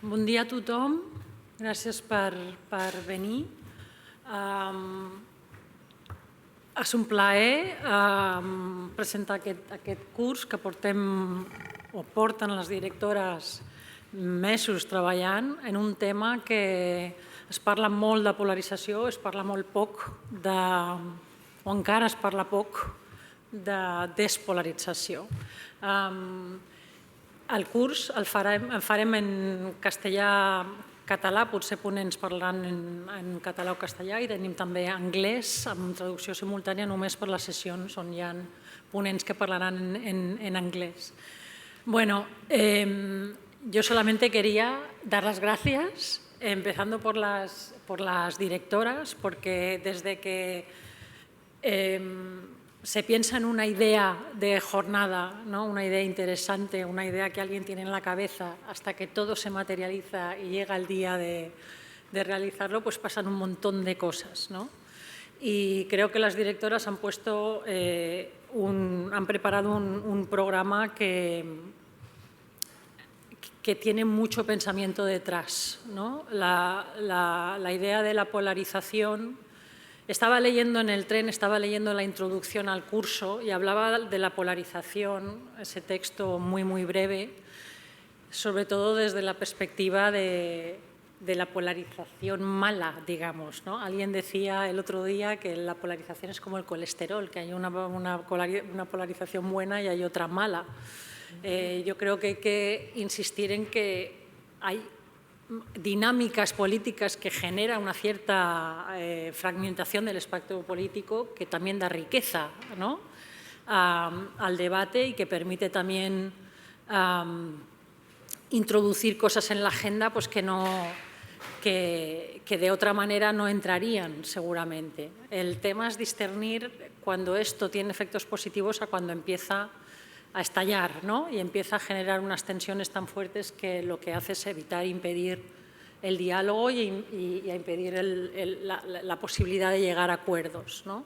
Bon dia a tothom. Gràcies per venir. És un plaer presentar aquest curs que porten les directores mesos treballant en un tema que es parla molt de polarització, es parla molt poc o encara es parla poc de despolarització. El curs el farem en castellà-català, potser ponents parlant en català o castellà, i tenim també anglès amb traducció simultània només per les sessions on hi ha ponents que parlaran en anglès. Bueno, yo solamente quería dar las gracias, empezando por las directoras, porque desde que se piensa en una idea de jornada, ¿no? Una idea interesante, una idea que alguien tiene en la cabeza, hasta que todo se materializa y llega el día de realizarlo, pues pasan un montón de cosas, ¿no? Y creo que las directoras han puesto, han preparado un programa que tiene mucho pensamiento detrás, ¿no? La idea de la polarización. Estaba leyendo en el tren, estaba leyendo la introducción al curso y hablaba de la polarización, ese texto muy, muy breve, sobre todo desde la perspectiva de la polarización mala, digamos, ¿no? Alguien decía el otro día que la polarización es como el colesterol, que hay una polarización buena y hay otra mala. Yo creo que hay que insistir en que hay dinámicas políticas que generan una cierta fragmentación del espectro político que también da riqueza, ¿no? Al debate y que permite también introducir cosas en la agenda pues que de otra manera no entrarían seguramente. El tema es discernir cuando esto tiene efectos positivos a cuando empieza a estallar, ¿no? Y empieza a generar unas tensiones tan fuertes que lo que hace es evitar, impedir el diálogo y a impedir la posibilidad de llegar a acuerdos, ¿no?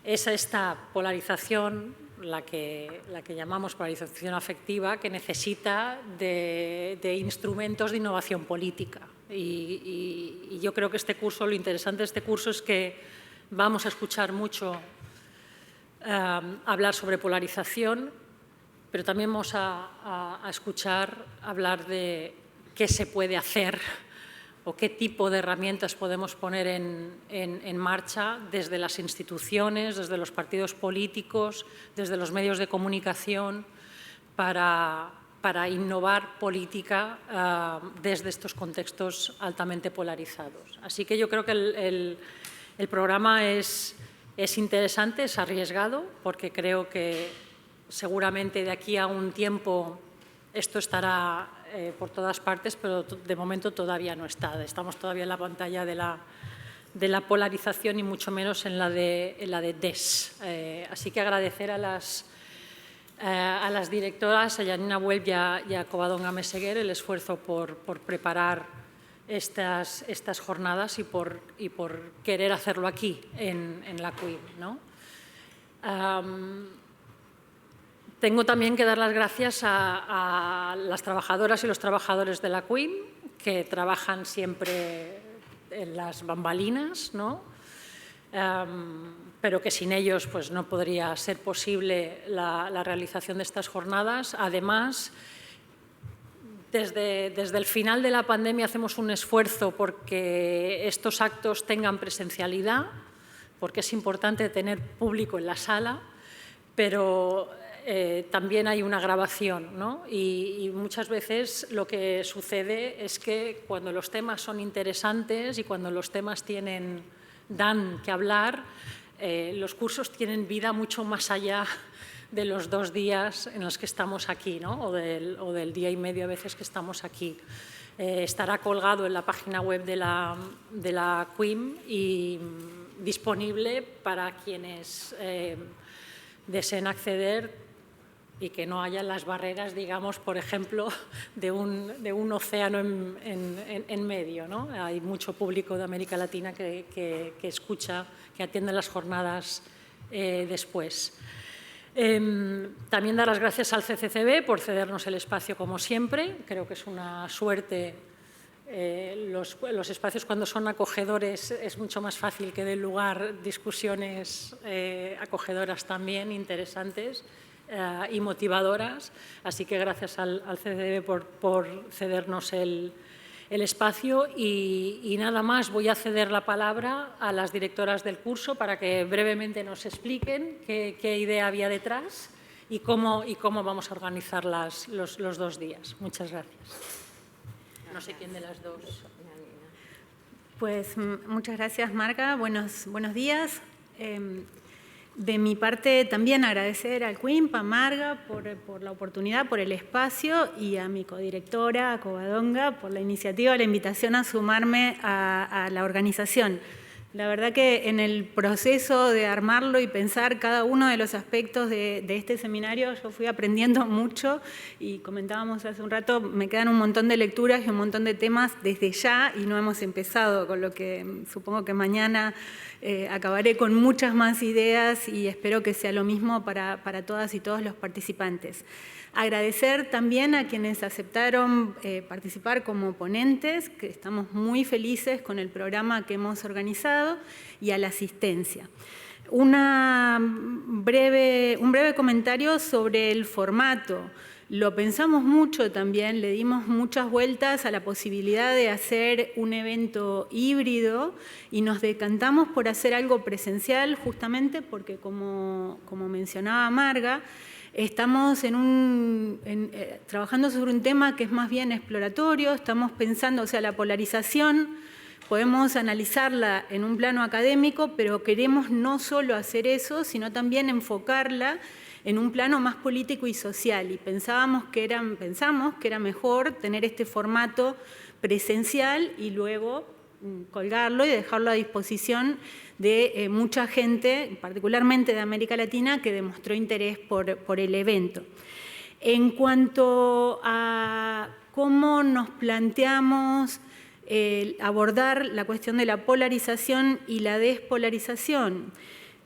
Es esta polarización, la que llamamos polarización afectiva, que necesita de instrumentos de innovación política. Y yo creo que este curso, lo interesante de este curso es que vamos a escuchar mucho hablar sobre polarización, pero también vamos a escuchar hablar de qué se puede hacer o qué tipo de herramientas podemos poner en marcha desde las instituciones, desde los partidos políticos, desde los medios de comunicación para innovar política desde estos contextos altamente polarizados. Así que yo creo que el programa es interesante, es arriesgado, porque creo que seguramente de aquí a un tiempo esto estará por todas partes, pero de momento todavía no está. Estamos todavía en la pantalla de la polarización y mucho menos en la de des. Así que agradecer a las directoras, a Yanina, Welp y a Covadonga, Meseguer, el esfuerzo por preparar estas jornadas y por querer hacerlo aquí, en la CUIM, ¿no? Tengo también que dar las gracias a las trabajadoras y los trabajadores de la CUIM, que trabajan siempre en las bambalinas, ¿no? Pero que sin ellos pues, no podría ser posible la realización de estas jornadas. Además, desde el final de la pandemia hacemos un esfuerzo porque estos actos tengan presencialidad, porque es importante tener público en la sala, pero también hay una grabación, ¿no? Y muchas veces lo que sucede es que cuando los temas son interesantes y cuando los temas dan que hablar, los cursos tienen vida mucho más allá de los 2 días en los que estamos aquí, ¿no? o del día y medio a veces que estamos aquí. Estará colgado en la página web de la CUIM y disponible para quienes deseen acceder y que no haya las barreras, digamos, por ejemplo, de un océano en medio, ¿no? Hay mucho público de América Latina que escucha, que atiende las jornadas después. También dar las gracias al CCCB por cedernos el espacio como siempre. Creo que es una suerte. Los espacios cuando son acogedores es mucho más fácil que den lugar discusiones acogedoras también, interesantes y motivadoras. Así que gracias al CCCB por cedernos el espacio y nada más, voy a ceder la palabra a las directoras del curso para que brevemente nos expliquen qué idea había detrás y cómo vamos a organizar los 2 días. Muchas gracias. No sé quién de las dos. Pues muchas gracias, Marga. Buenos días. De mi parte, también agradecer al CUIMP, a Marga, por la oportunidad, por el espacio, y a mi codirectora, a Covadonga, por la iniciativa, la invitación a sumarme a la organización. La verdad que en el proceso de armarlo y pensar cada uno de los aspectos de este seminario, yo fui aprendiendo mucho y comentábamos hace un rato, me quedan un montón de lecturas y un montón de temas desde ya y no hemos empezado, con lo que supongo que mañana acabaré con muchas más ideas y espero que sea lo mismo para todas y todos los participantes. Agradecer también a quienes aceptaron participar como ponentes, que estamos muy felices con el programa que hemos organizado, y a la asistencia. Un breve comentario sobre el formato. Lo pensamos mucho también, le dimos muchas vueltas a la posibilidad de hacer un evento híbrido y nos decantamos por hacer algo presencial justamente porque, como mencionaba Marga, estamos trabajando sobre un tema que es más bien exploratorio, estamos pensando, o sea, la polarización, podemos analizarla en un plano académico, pero queremos no solo hacer eso, sino también enfocarla en un plano más político y social. Y pensamos que era mejor tener este formato presencial y luego colgarlo y dejarlo a disposición de mucha gente, particularmente de América Latina, que demostró interés por el evento. En cuanto a cómo nos planteamos abordar la cuestión de la polarización y la despolarización,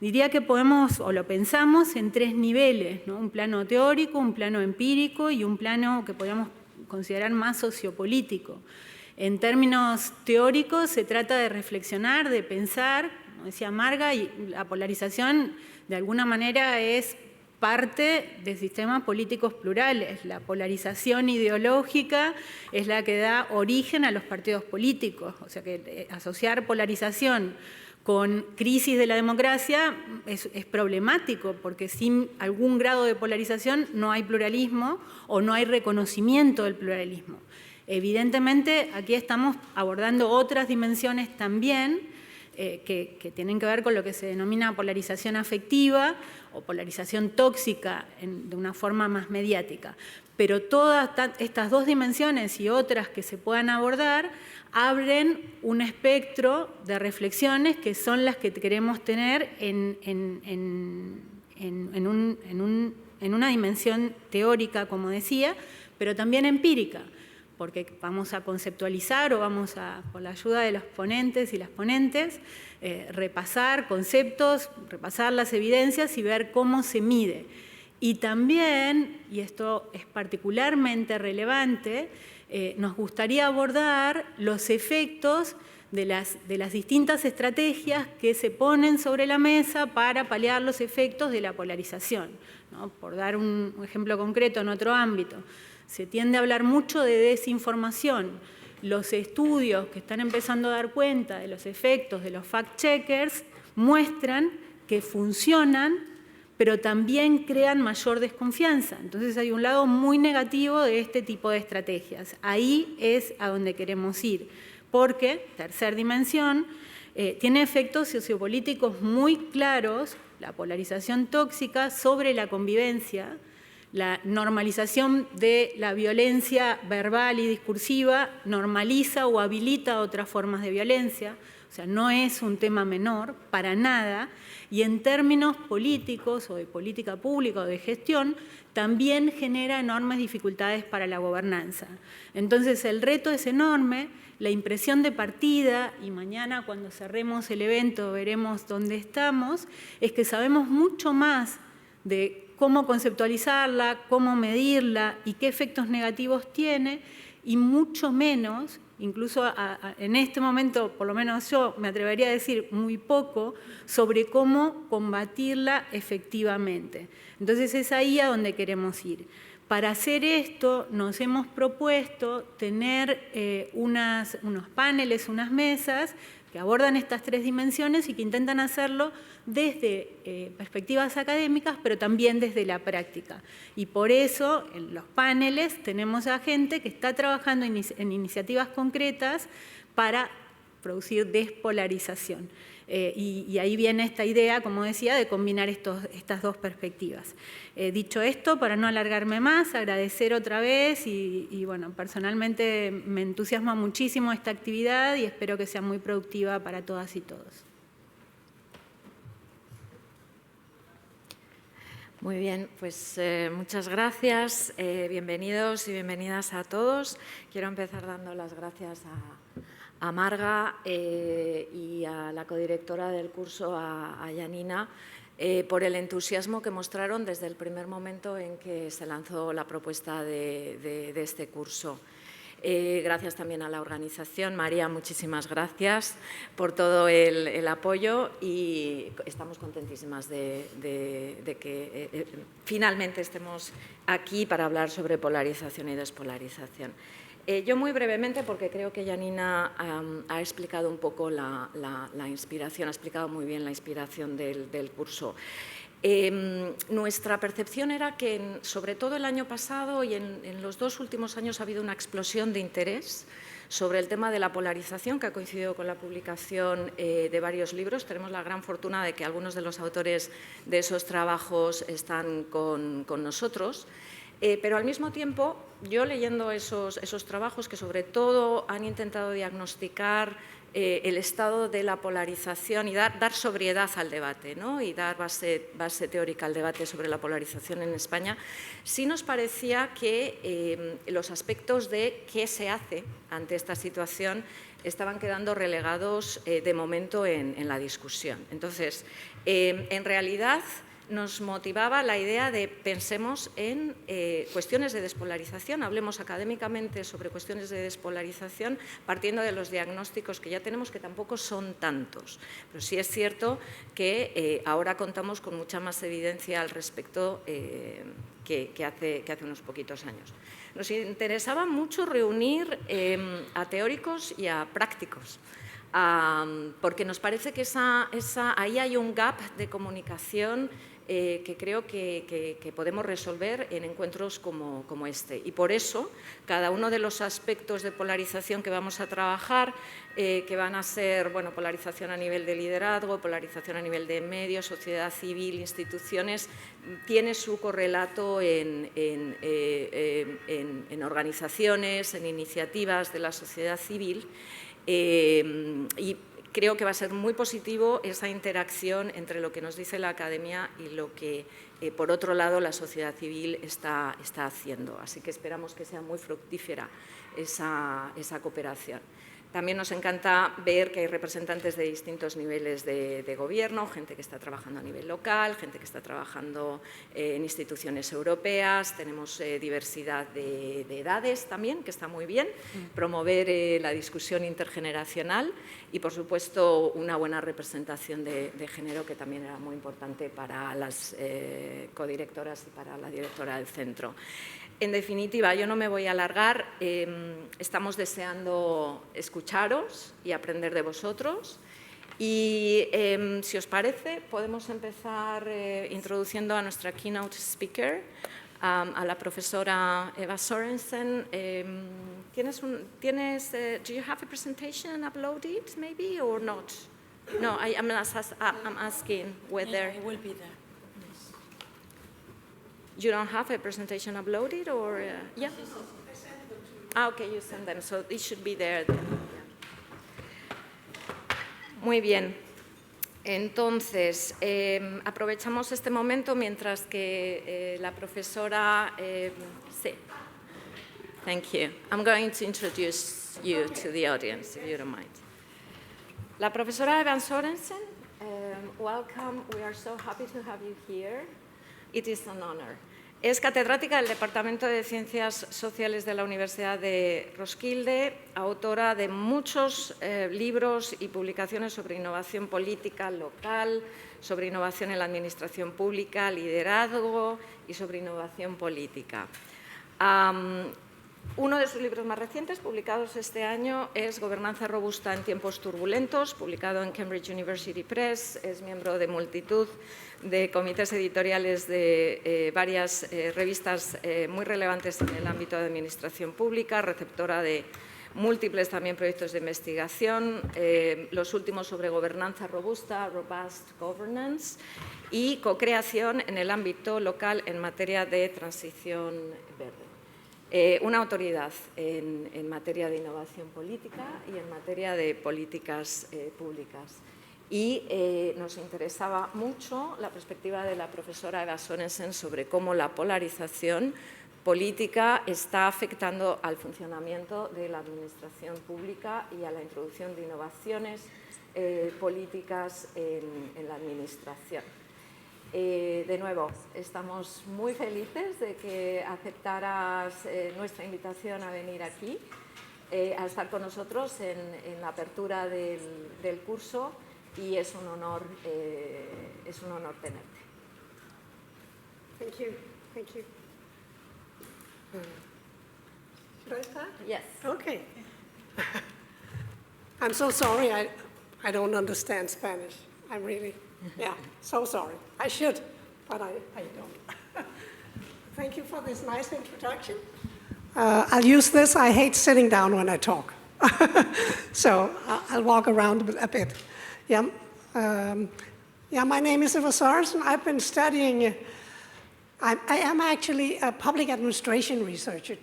diría que podemos, o lo pensamos, en 3 niveles, ¿no? Un plano teórico, un plano empírico y un plano que podríamos considerar más sociopolítico. En términos teóricos se trata de reflexionar, de pensar, como decía Marga, y la polarización de alguna manera es parte de sistemas políticos plurales. La polarización ideológica es la que da origen a los partidos políticos, o sea que asociar polarización con crisis de la democracia es problemático, porque sin algún grado de polarización no hay pluralismo o no hay reconocimiento del pluralismo. Evidentemente, aquí estamos abordando otras dimensiones también que tienen que ver con lo que se denomina polarización afectiva o polarización tóxica de una forma más mediática. Pero todas estas 2 dimensiones y otras que se puedan abordar abren un espectro de reflexiones que son las que queremos tener en una dimensión teórica, como decía, pero también empírica, porque vamos a conceptualizar o vamos a, con la ayuda de los ponentes y las ponentes, repasar conceptos, repasar las evidencias y ver cómo se mide. Y también, y esto es particularmente relevante, nos gustaría abordar los efectos de las distintas estrategias que se ponen sobre la mesa para paliar los efectos de la polarización, ¿no? Por dar un ejemplo concreto en otro ámbito, se tiende a hablar mucho de desinformación. Los estudios que están empezando a dar cuenta de los efectos de los fact-checkers muestran que funcionan, pero también crean mayor desconfianza. Entonces hay un lado muy negativo de este tipo de estrategias. Ahí es a donde queremos ir, porque, tercera dimensión, tiene efectos sociopolíticos muy claros, la polarización tóxica sobre la convivencia, la normalización de la violencia verbal y discursiva normaliza o habilita otras formas de violencia, o sea, no es un tema menor, para nada, y en términos políticos o de política pública o de gestión, también genera enormes dificultades para la gobernanza. Entonces, el reto es enorme, la impresión de partida, y mañana cuando cerremos el evento veremos dónde estamos, es que sabemos mucho más de cómo conceptualizarla, cómo medirla y qué efectos negativos tiene, y mucho menos, incluso en este momento, por lo menos yo me atrevería a decir muy poco, sobre cómo combatirla efectivamente. Entonces es ahí a donde queremos ir. Para hacer esto nos hemos propuesto tener unos paneles, unas mesas que abordan estas tres dimensiones y que intentan hacerlo desde perspectivas académicas, pero también desde la práctica. Y por eso, en los paneles, tenemos a gente que está trabajando en iniciativas concretas para producir despolarización. Y ahí viene esta idea, como decía, de combinar estas dos perspectivas. Dicho esto, para no alargarme más, agradecer otra vez y bueno, personalmente me entusiasma muchísimo esta actividad y espero que sea muy productiva para todas y todos. Muy bien, pues muchas gracias, bienvenidos y bienvenidas a todos. Quiero empezar dando las gracias a Marga y a la codirectora del curso, a Yanina, por el entusiasmo que mostraron desde el primer momento en que se lanzó la propuesta de este curso. Gracias también a la organización. María, muchísimas gracias por todo el apoyo y estamos contentísimas de que finalmente estemos aquí para hablar sobre polarización y despolarización. Yo muy brevemente, porque creo que Yanina ha explicado un poco la inspiración, ha explicado muy bien la inspiración del curso. Nuestra percepción era que, sobre todo el año pasado y en los 2 últimos años, ha habido una explosión de interés sobre el tema de la polarización, que ha coincidido con la publicación de varios libros. Tenemos la gran fortuna de que algunos de los autores de esos trabajos están con nosotros. Pero al mismo tiempo, yo leyendo esos trabajos que sobre todo han intentado diagnosticar el estado de la polarización y dar sobriedad al debate, ¿no? Y dar base teórica al debate sobre la polarización en España, sí nos parecía que los aspectos de qué se hace ante esta situación estaban quedando relegados de momento en la discusión. Entonces, en realidad, nos motivaba la idea de pensemos en cuestiones de despolarización, hablemos académicamente sobre cuestiones de despolarización partiendo de los diagnósticos que ya tenemos, que tampoco son tantos. Pero sí es cierto que ahora contamos con mucha más evidencia al respecto que hace unos poquitos años. Nos interesaba mucho reunir a teóricos y a prácticos, porque nos parece que ahí hay un gap de comunicación que creo que podemos resolver en encuentros como este. Y por eso, cada uno de los aspectos de polarización que vamos a trabajar, que van a ser polarización a nivel de liderazgo, polarización a nivel de medios, sociedad civil, instituciones, tiene su correlato en organizaciones, en iniciativas de la sociedad civil, y creo que va a ser muy positivo esa interacción entre lo que nos dice la academia y lo que, por otro lado, la sociedad civil está haciendo. Así que esperamos que sea muy fructífera esa cooperación. También nos encanta ver que hay representantes de distintos niveles de gobierno, gente que está trabajando a nivel local, gente que está trabajando en instituciones europeas, tenemos diversidad de edades también, que está muy bien, promover la discusión intergeneracional y, por supuesto, una buena representación de género, que también era muy importante para las codirectoras y para la directora del centro. En definitiva, yo no me voy a alargar, estamos deseando escucharos y aprender de vosotros y, si os parece, podemos empezar introduciendo a nuestra keynote speaker, a la profesora Eva Sorensen. Do you have a presentation uploaded, maybe, or not? No, I'm asking whether… It will be there. You don't have a presentation uploaded, or yeah? Okay, you send them, so it should be there. Muy bien. Entonces, aprovechamos este momento mientras que la profesora… sí. Thank you. I'm going to introduce you to the audience, if you don't mind. La profesora Eva Sorensen, welcome. We are so happy to have you here. It is an honor. Es catedrática del Departamento de Ciencias Sociales de la Universidad de Roskilde, autora de muchos libros y publicaciones sobre innovación política local, sobre innovación en la administración pública, liderazgo y sobre innovación política. Uno de sus libros más recientes, publicados este año, es Gobernanza robusta en tiempos turbulentos, publicado en Cambridge University Press. Es miembro de multitud de comités editoriales de varias revistas muy relevantes en el ámbito de administración pública, receptora de múltiples también proyectos de investigación, los últimos sobre gobernanza robusta, Robust Governance, y co-creación en el ámbito local en materia de transición verde. Una autoridad en materia de innovación política y en materia de políticas públicas. Y nos interesaba mucho la perspectiva de la profesora Eva Sorensen sobre cómo la polarización política está afectando al funcionamiento de la administración pública y a la introducción de innovaciones políticas en la administración. De nuevo, estamos muy felices de que aceptaras nuestra invitación a venir aquí, a estar con nosotros en la apertura del curso, y es un honor tenerte. Thank you. Thank you. Should I start? Yes. Okay. I'm so sorry I don't understand Spanish. I'm really, so sorry. I should, but I don't. Thank you for this nice introduction. I'll use this. I hate sitting down when I talk. So I'll walk around a bit. My name is Eva Sorensen. I've been studying, I am actually a public administration researcher,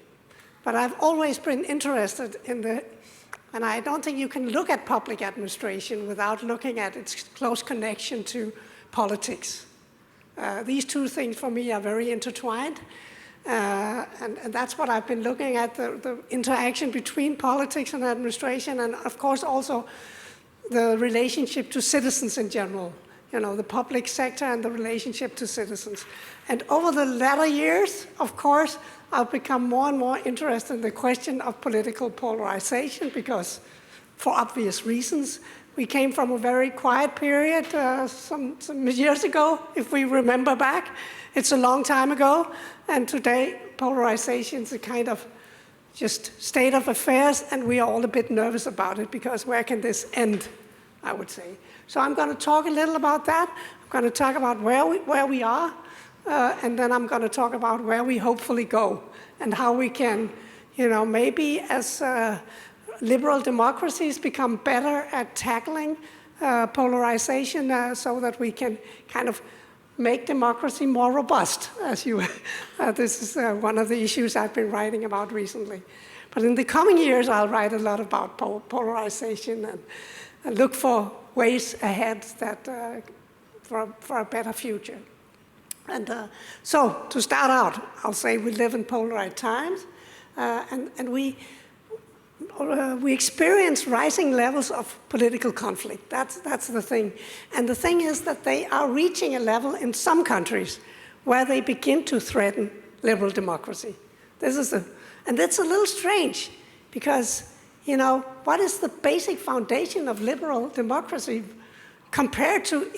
but I've always been interested in and I don't think you can look at public administration without looking at its close connection to politics. These two things for me are very intertwined, and that's what I've been looking at, the interaction between politics and administration, and of course also the relationship to citizens in general, the public sector and the relationship to citizens. And over the latter years, of course, I've become more and more interested in the question of political polarization because, for obvious reasons, we came from a very quiet period some years ago, if we remember back. It's a long time ago, and today polarization is a kind of just state of affairs, and we are all a bit nervous about it because where can this end, I would say. So I'm going to talk a little about that. I'm going to talk about where we are, and then I'm going to talk about where we hopefully go and how we can, maybe as liberal democracies become better at tackling polarization so that we can kind of make democracy more robust, as this is one of the issues I've been writing about recently. But in the coming years, I'll write a lot about polarization and look for ways ahead that for a better future. And so to start out, I'll say we live in polarized times, and we experience rising levels of political conflict. That's the thing. And the thing is that they are reaching a level in some countries where they begin to threaten liberal democracy. And that's a little strange because, what is the basic foundation of liberal democracy compared to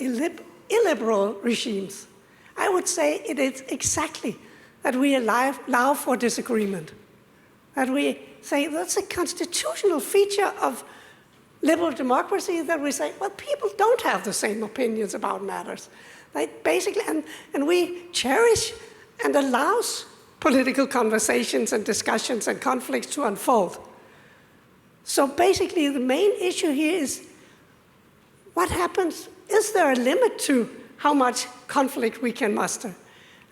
illiberal regimes? I would say it is exactly that we allow for disagreement, that we say that's a constitutional feature of liberal democracy, that we say, well, people don't have the same opinions about matters. Basically, and we cherish and allows political conversations and discussions and conflicts to unfold. So basically, the main issue here is what happens? Is there a limit to how much conflict we can muster?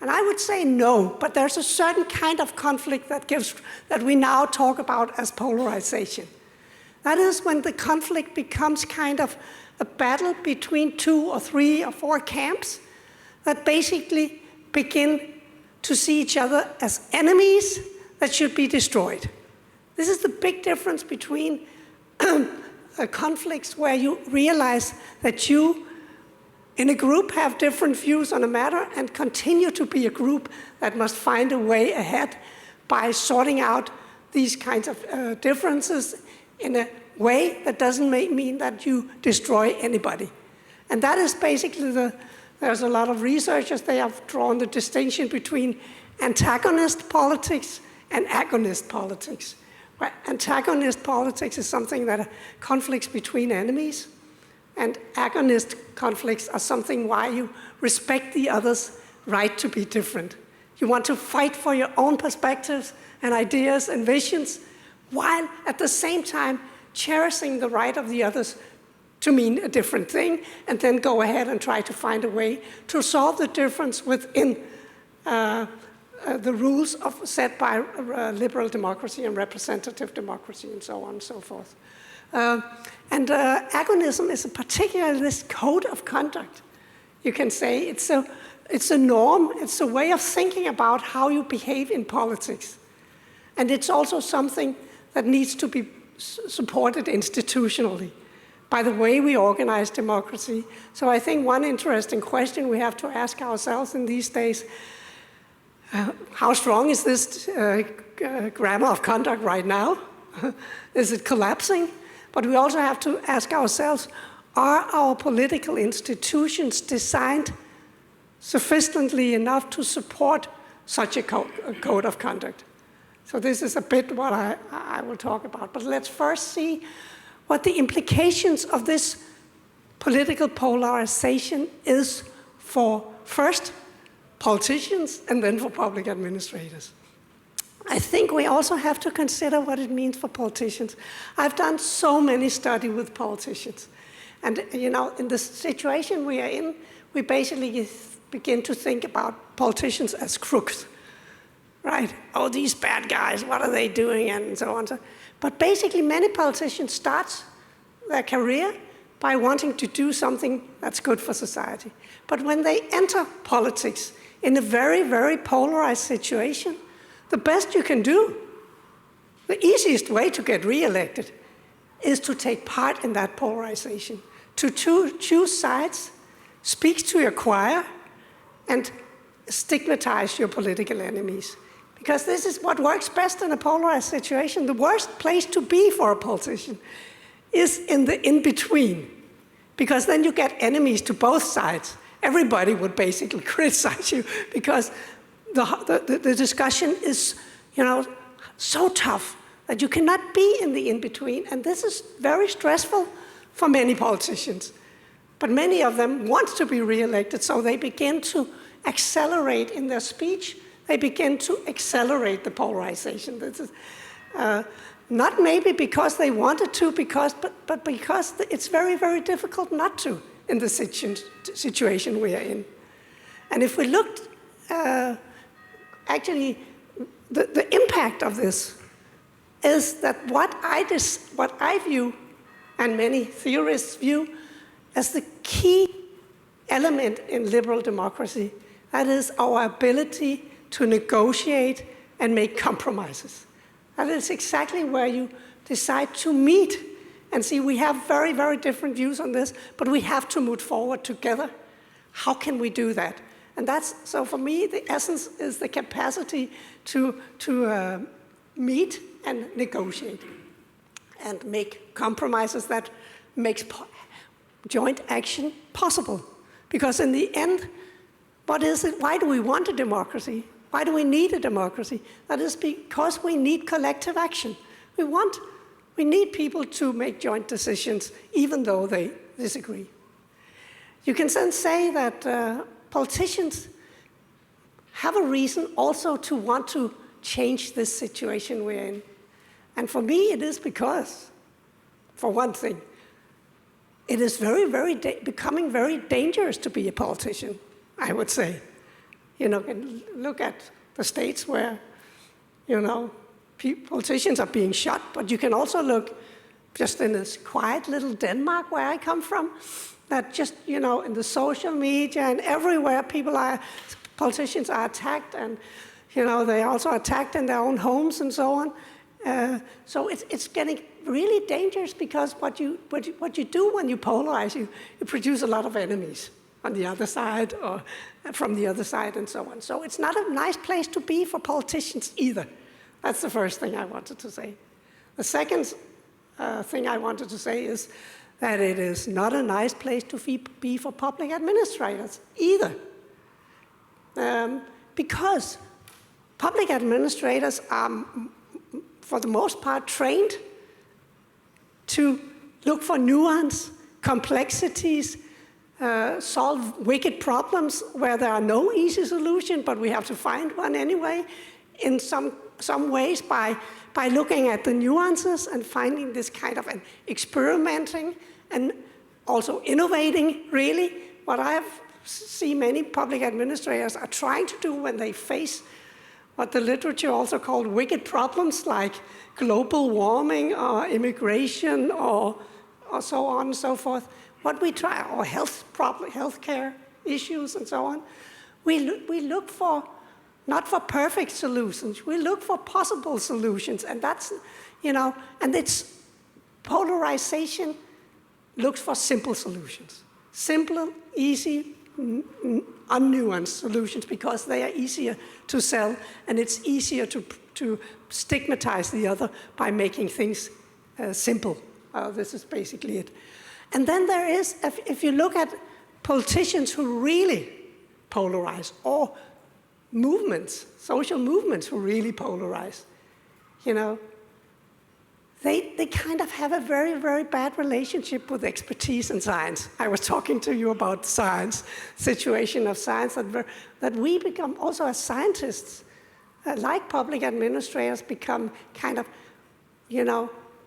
And I would say no, but there's a certain kind of conflict that we now talk about as polarization. That is when the conflict becomes kind of a battle between 2 or 3 or 4 camps that basically begin to see each other as enemies that should be destroyed. This is the big difference between conflicts where you realize that you in a group have different views on a matter and continue to be a group that must find a way ahead by sorting out these kinds of differences in a way that doesn't mean that you destroy anybody. And that is basically there's a lot of researchers, they have drawn the distinction between antagonist politics and agonist politics. Where antagonist politics is something that conflicts between enemies, and agonist conflicts are something why you respect the other's right to be different. You want to fight for your own perspectives and ideas and visions, while at the same time cherishing the right of the others to mean a different thing, and then go ahead and try to find a way to solve the difference within the rules set by liberal democracy and representative democracy and so on and so forth. Agonism is particularly this code of conduct. You can say it's a norm, it's a way of thinking about how you behave in politics. And it's also something that needs to be supported institutionally by the way we organize democracy. So I think one interesting question we have to ask ourselves in these days, how strong is this grammar of conduct right now? Is it collapsing? But we also have to ask ourselves, are our political institutions designed sufficiently enough to support such a code of conduct? So this is a bit what I will talk about. But let's first see what the implications of this political polarization is for, first, politicians, and then for public administrators. I think we also have to consider what it means for politicians. I've done so many studies with politicians. And you know, in the situation we are in, we basically begin to think about politicians as crooks, right? Oh, these bad guys, what are they doing, and so on. But basically, many politicians start their career by wanting to do something that's good for society. But when they enter politics in a very, very polarized situation, the best you can do, the easiest way to get reelected, is to take part in that polarization, to choose sides, speak to your choir, and stigmatize your political enemies. Because this is what works best in a polarized situation. The worst place to be for a politician is in the in-between, because then you get enemies to both sides. Everybody would basically criticize you because the discussion is, you know, so tough that you cannot be in the in-between. And this is very stressful for many politicians. But many of them want to be re-elected, so they begin to accelerate in their speech. They begin to accelerate the polarization. This is not maybe because they wanted to, but because it's very, very difficult not to in the situation we are in. And if we looked, actually, the impact of this is that what I view, and many theorists view, as the key element in liberal democracy, that is our ability to negotiate and make compromises. That is exactly where you decide to meet and see we have very, very different views on this, but we have to move forward together. How can we do that? And that's, so for me, the essence is the capacity to meet and negotiate and make compromises that makes joint action possible. Because in the end, what is it? Why do we want a democracy? Why do we need a democracy? That is because we need collective action. We need people to make joint decisions, even though they disagree. You can then say that politicians have a reason also to want to change this situation we're in. And for me, it is because, for one thing, it is becoming very dangerous to be a politician, I would say. You know, look at the states where, you know, politicians are being shot, but you can also look just in this quiet little Denmark where I come from, that just, you know, in the social media and everywhere politicians are attacked, and, you know, they are also attacked in their own homes and so on. So it's getting really dangerous because what you do when you polarize, you produce a lot of enemies. on the other side or from the other side and so on. So it's not a nice place to be for politicians either. That's the first thing I wanted to say. The second thing I wanted to say is that it is not a nice place to be for public administrators either. Because public administrators are, for the most part, trained to look for nuance, complexities, solve wicked problems where there are no easy solution, but we have to find one anyway, in some ways by looking at the nuances and finding this kind of an experimenting and also innovating, really. What I have seen many public administrators are trying to do when they face what the literature also called wicked problems like global warming or immigration or so on and so forth. What we try, or healthcare issues and so on, we look for, not for perfect solutions, we look for possible solutions, and that's, and it's polarization looks for simple solutions. Simple, easy, unnuanced solutions because they are easier to sell and it's easier to stigmatize the other by making things simple. This is basically it. And then there is, if you look at politicians who really polarize, or movements, social movements who really polarize, they kind of have a very, very bad relationship with expertise in science. I was talking to you about science, situation of science, that we become also as scientists, like public administrators, become kind of,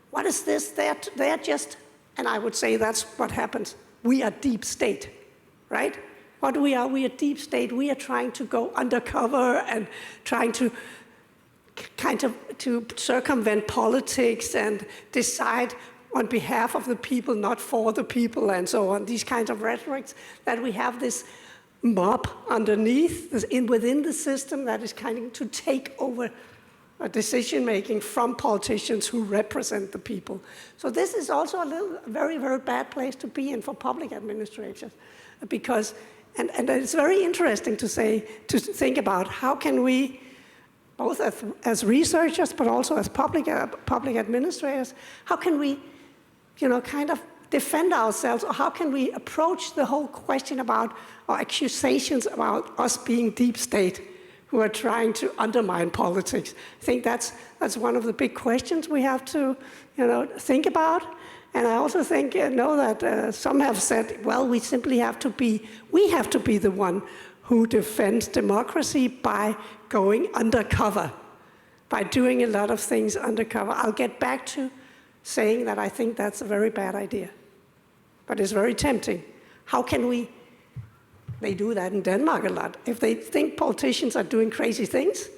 what is this? They're just, and I would say that's what happens. We are deep state, right? What we are deep state. We are trying to go undercover and trying to to circumvent politics and decide on behalf of the people, not for the people, and so on. These kinds of rhetorics that we have this mob underneath, within the system that is kind of to take over decision-making from politicians who represent the people. So this is also a very, very bad place to be in for public administrators, because, and it's very interesting to think about how can we, both as researchers, but also as public administrators, how can we, kind of defend ourselves, or how can we approach the whole question about, or accusations about us being deep state, who are trying to undermine politics. I think that's one of the big questions we have to, think about. And I also think, that some have said, well, we have to be the one who defends democracy by going undercover, by doing a lot of things undercover. I'll get back to saying that I think that's a very bad idea, but it's very tempting. How can we? They do that in Denmark a lot. If they think politicians are doing crazy things,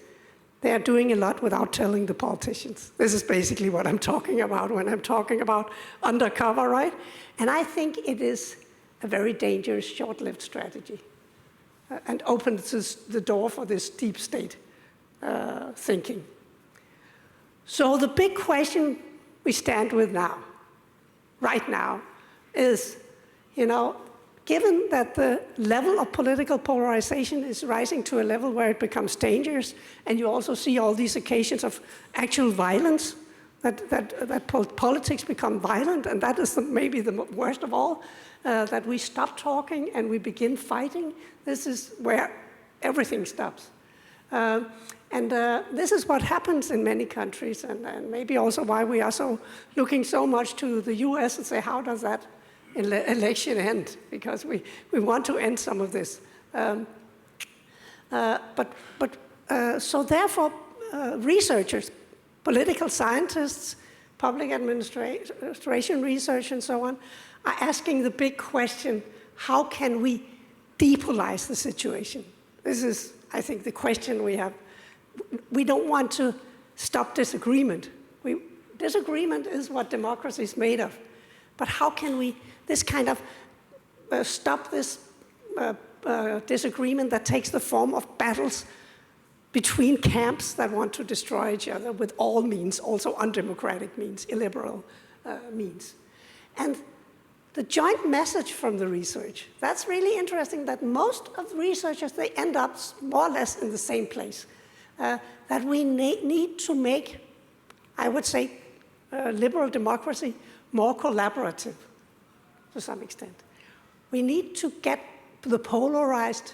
they are doing a lot without telling the politicians. This is basically what I'm talking about when I'm talking about undercover, right? And I think it is a very dangerous, short-lived strategy and opens the door for this deep state thinking. So the big question we stand with now, right now, is, given that the level of political polarization is rising to a level where it becomes dangerous, and you also see all these occasions of actual violence, that politics become violent, and that is maybe the worst of all, that we stop talking and we begin fighting. This is where everything stops. And this is what happens in many countries, and maybe also why we are looking so much to the US and say, how does that election end? Because we want to end some of this. So therefore, researchers, political scientists, public administration research, and so on, are asking the big question, how can we depolarize the situation? This is, I think, the question we have. We don't want to stop disagreement. Disagreement is what democracy is made of. But how can we stop this disagreement that takes the form of battles between camps that want to destroy each other with all means, also undemocratic means, illiberal means? And the joint message from the research, that's really interesting that most of the researchers, they end up more or less in the same place. That we need to make, I would say, liberal democracy more collaborative to some extent. We need to get the polarized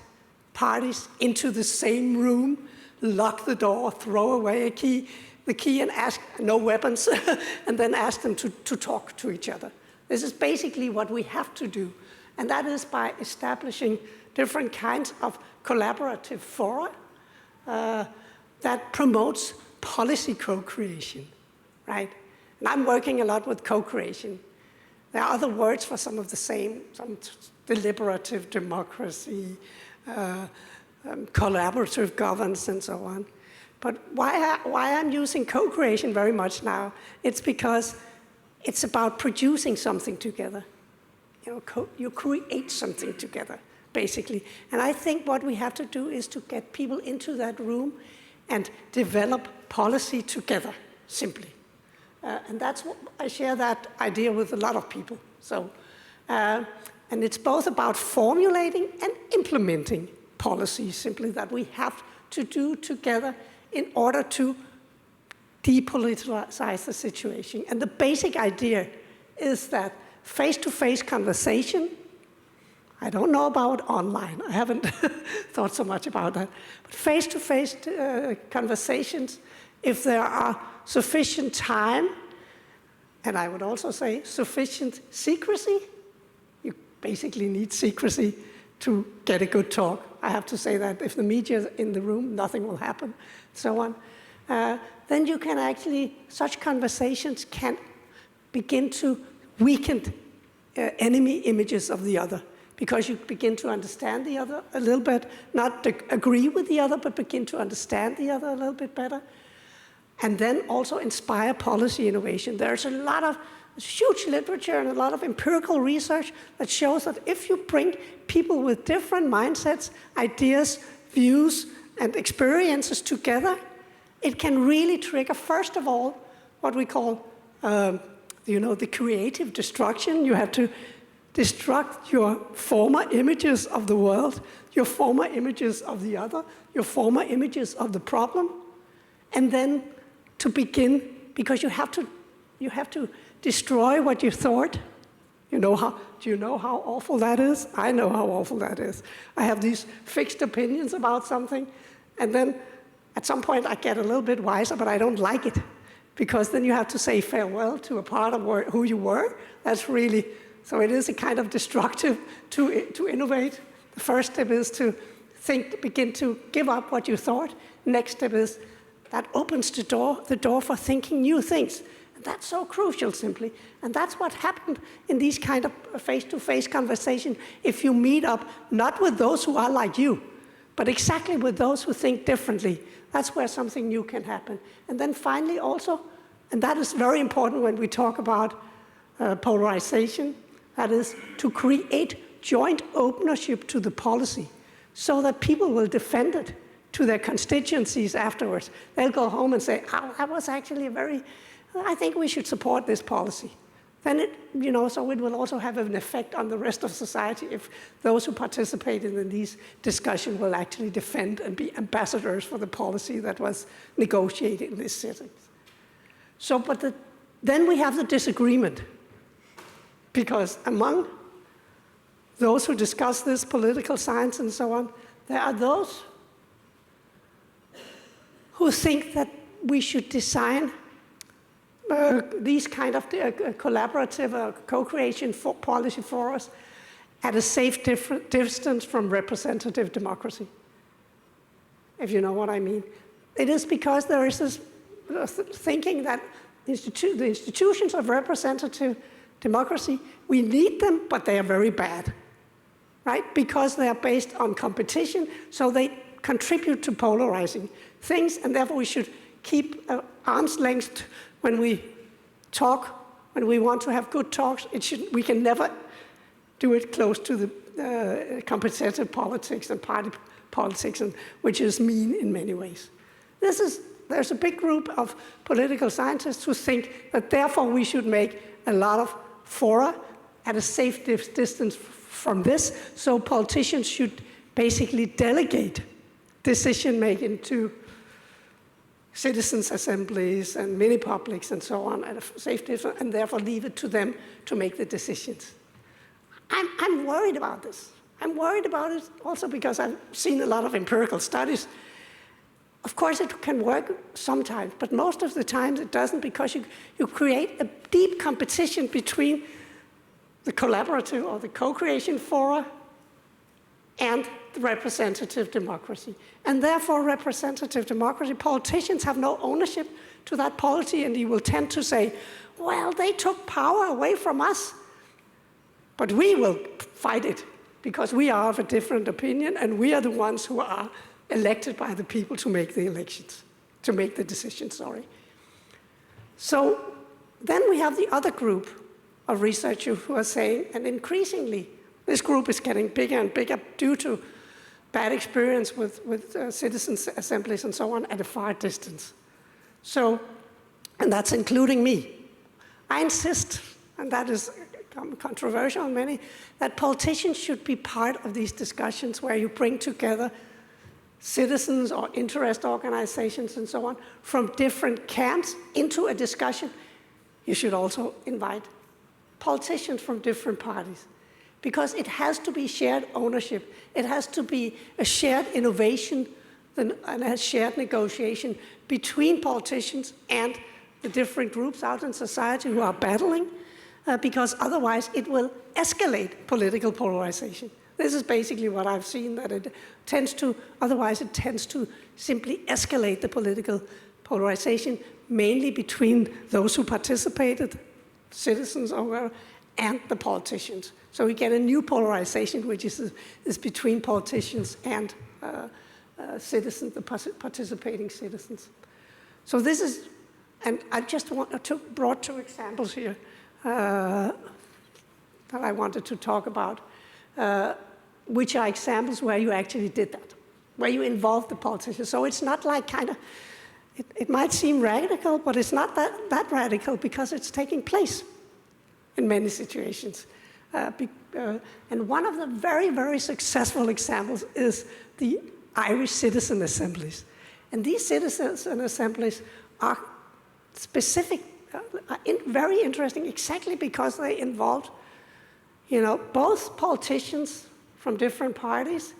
parties into the same room, lock the door, throw away the key and ask, no weapons, and then ask them to talk to each other. This is basically what we have to do. And that is by establishing different kinds of collaborative fora that promotes policy co-creation, right? And I'm working a lot with co-creation. There are other words for some of the same, some deliberative democracy, collaborative governance, and so on. But why I'm using co-creation very much now, it's because it's about producing something together. You create something together, basically. And I think what we have to do is to get people into that room and develop policy together, simply. And that's what I share that idea with a lot of people. So, and it's both about formulating and implementing policies, simply, that we have to do together in order to depoliticize the situation. And the basic idea is that face-to-face conversation, I don't know about online, I haven't thought so much about that, but face-to-face conversations, if there are sufficient time, and I would also say sufficient secrecy, you basically need secrecy to get a good talk. I have to say that if the media is in the room, nothing will happen, so on. Then you can actually, such conversations can begin to weaken enemy images of the other, because you begin to understand the other a little bit, not agree with the other, but begin to understand the other a little bit better. And then also inspire policy innovation. There's a lot of huge literature and a lot of empirical research that shows that if you bring people with different mindsets, ideas, views, and experiences together, it can really trigger, first of all, what we call the creative destruction. You have to destruct your former images of the world, your former images of the other, your former images of the problem, and then to begin, because you have to destroy what you thought. Do you know how awful that is? I know how awful that is. I have these fixed opinions about something, and then at some point I get a little bit wiser, but I don't like it, because then you have to say farewell to a part of who you were. That's really, so it is a kind of destructive to innovate. The first step is to begin to give up what you thought. Next step is that opens the door for thinking new things. And that's so crucial, simply. And that's what happened in these kind of face-to-face conversations. If you meet up, not with those who are like you, but exactly with those who think differently, that's where something new can happen. And then finally also, and that is very important when we talk about polarization, that is to create joint ownership to the policy so that people will defend it to their constituencies afterwards. They'll go home and say, oh, that was actually I think we should support this policy. Then so it will also have an effect on the rest of society if those who participate in these discussions will actually defend and be ambassadors for the policy that was negotiated in these settings. So, then we have the disagreement, because among those who discuss this political science and so on, there are those who think that we should design these kind of collaborative co-creation policy for us at a safe distance from representative democracy, if you know what I mean. It is because there is this thinking that the institutions of representative democracy, we need them, but they are very bad, right? Because they are based on competition, so they contribute to polarizing things, and therefore we should keep arm's length when we talk, when we want to have good talks. We can never do it close to the competitive politics and party politics, which is mean in many ways. There's a big group of political scientists who think that therefore we should make a lot of fora at a safe distance from this, so politicians should basically delegate decision-making to citizens' assemblies and mini-publics and so on at a safe distance, and therefore leave it to them to make the decisions. I'm worried about this. I'm worried about it also because I've seen a lot of empirical studies. Of course, it can work sometimes, but most of the time it doesn't, because you create a deep competition between the collaborative or the co-creation fora and the representative democracy. And therefore, representative democracy, politicians have no ownership to that polity, and you will tend to say, well, they took power away from us, but we will fight it because we are of a different opinion, and we are the ones who are elected by the people to make the elections, to make the decisions, sorry. So then we have the other group of researchers who are saying, and increasingly, this group is getting bigger and bigger due to bad experience with citizens' assemblies and so on at a far distance. So, and that's including me. I insist, and that is controversial in many, that politicians should be part of these discussions where you bring together citizens or interest organizations and so on from different camps into a discussion. You should also invite politicians from different parties, because it has to be shared ownership. It has to be a shared innovation and a shared negotiation between politicians and the different groups out in society who are battling, because otherwise it will escalate political polarization. This is basically what I've seen, that it tends to, otherwise it tends to simply escalate the political polarization, mainly between those who participated, citizens or whatever, and the politicians. So we get a new polarization, which is between politicians and citizens, the participating citizens. So this is, and I just brought two examples here that I wanted to talk about, which are examples where you actually did that, where you involved the politicians. So it's not like kind of, it might seem radical, but it's not that radical, because it's taking place in many situations. And one of the very, very successful examples is the Irish citizen assemblies. And these citizen assemblies are specific, very interesting, exactly because they involved, both politicians from different parties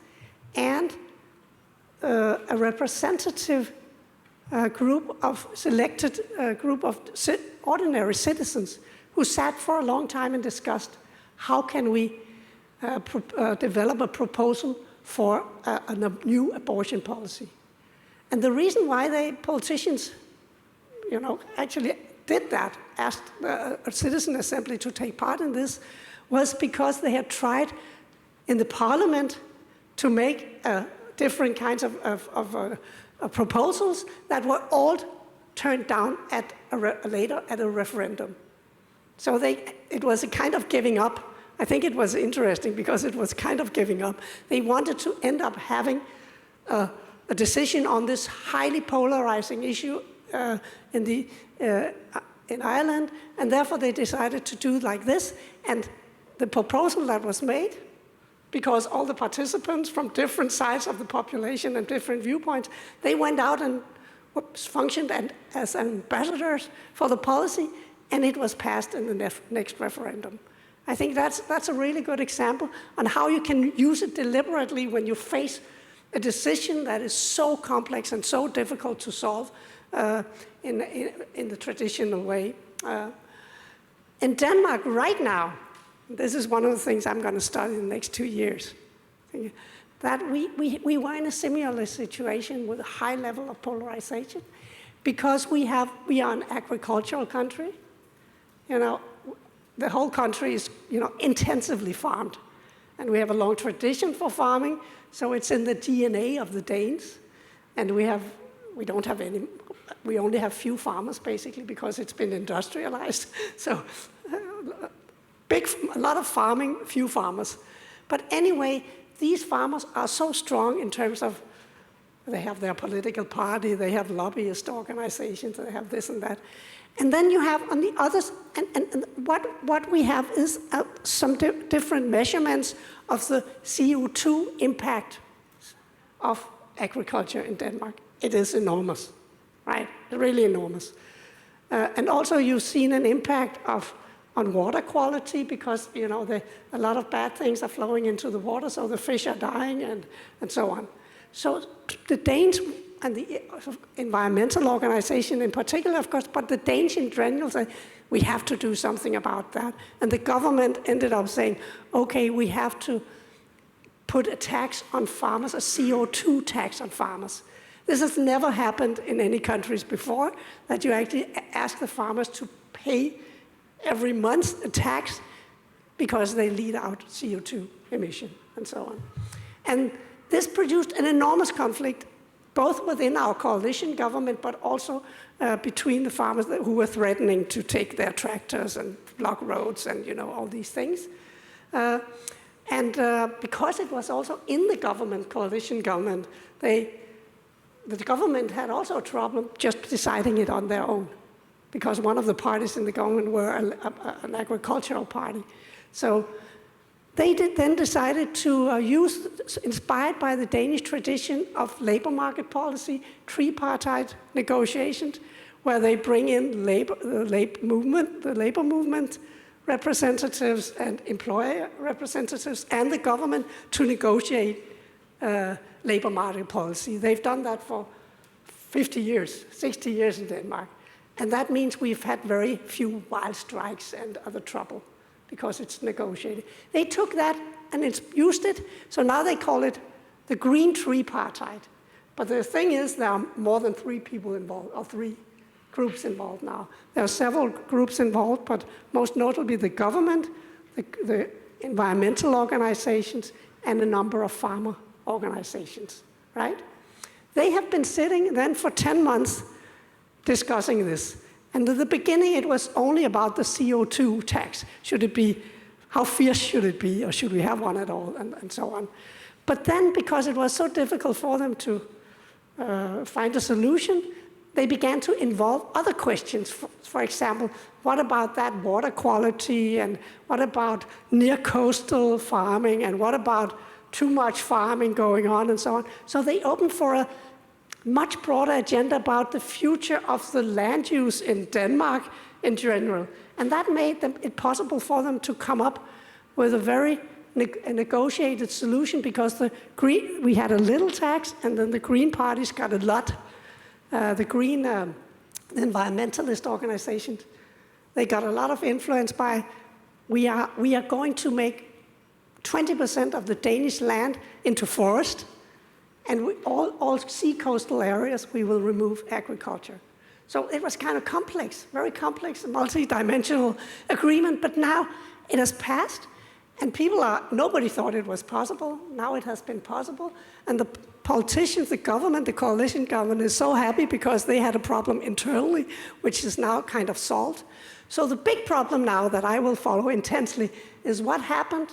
and a representative group of selected group of ordinary citizens who sat for a long time and discussed how can we develop a proposal for a new abortion policy. And the reason why politicians, actually did that, asked a citizen assembly to take part in this, was because they had tried in the parliament to make different kinds of proposals that were all turned down later at a referendum. So it was a kind of giving up. I think it was interesting because it was kind of giving up. They wanted to end up having a decision on this highly polarizing issue in Ireland, and therefore they decided to do like this. And the proposal that was made, because all the participants from different sides of the population and different viewpoints, they went out and functioned as ambassadors for the policy, and it was passed in the next referendum. I think that's a really good example on how you can use it deliberately when you face a decision that is so complex and so difficult to solve in the traditional way. In Denmark right now, this is one of the things I'm going to study in the next 2 years, that we were in a similar situation with a high level of polarization, because we are an agricultural country. The whole country is, intensively farmed, and we have a long tradition for farming. So it's in the DNA of the Danes, and we only have few farmers basically because it's been industrialized. So a lot of farming, few farmers. But anyway, these farmers are so strong in terms of They have their political party, they have lobbyist organizations, they have this and that. And then you have on the others, and what we have is some different measurements of the CO2 impact of agriculture in Denmark. It is enormous, right? Really enormous. And also you've seen an impact on water quality because, you know, a lot of bad things are flowing into the water, so the fish are dying and so on. So the Danes and the environmental organization in particular, of course, but the Danes in general say, we have to do something about that. And the government ended up saying, okay, we have to put a tax on farmers, a CO2 tax on farmers. This has never happened in any countries before, that you actually ask the farmers to pay every month a tax because they lead out CO2 emission and so on. And this produced an enormous conflict, both within our coalition government, but also between the farmers who were threatening to take their tractors and block roads and, you know, all these things. Because it was also in the government, coalition government, the government had also a problem just deciding it on their own, because one of the parties in the government were an agricultural party. So they then decided to use, inspired by the Danish tradition of labor market policy, tripartite negotiations, where they bring in the labor movement representatives and employer representatives and the government to negotiate labor market policy. They've done that for 50 years, 60 years in Denmark. And that means we've had very few wild strikes and other trouble because it's negotiated. They took that and used it, so now they call it the green tripartite. But the thing is, there are more than 3 people involved, or 3 groups involved now. There are several groups involved, but most notably the government, the environmental organizations, and a number of farmer organizations, right? They have been sitting then for 10 months discussing this. And at the beginning, it was only about the CO2 tax. Should it be, how fierce should it be, or should we have one at all, and so on. But then, because it was so difficult for them to find a solution, they began to involve other questions. For example, what about that water quality, and what about near coastal farming, and what about too much farming going on, and so on. So they opened for a much broader agenda about the future of the land use in Denmark in general. And that made it possible for them to come up with a very negotiated solution, because we had a little tax, and then the Green parties got a lot. The Green environmentalist organizations, they got a lot of influence by, we are going to make 20% of the Danish land into forest, and all sea coastal areas, we will remove agriculture. So it was kind of complex, very complex, multi-dimensional agreement, but now it has passed, and nobody thought it was possible. Now it has been possible, and the politicians, the government, the coalition government is so happy because they had a problem internally, which is now kind of solved. So the big problem now that I will follow intensely is what happened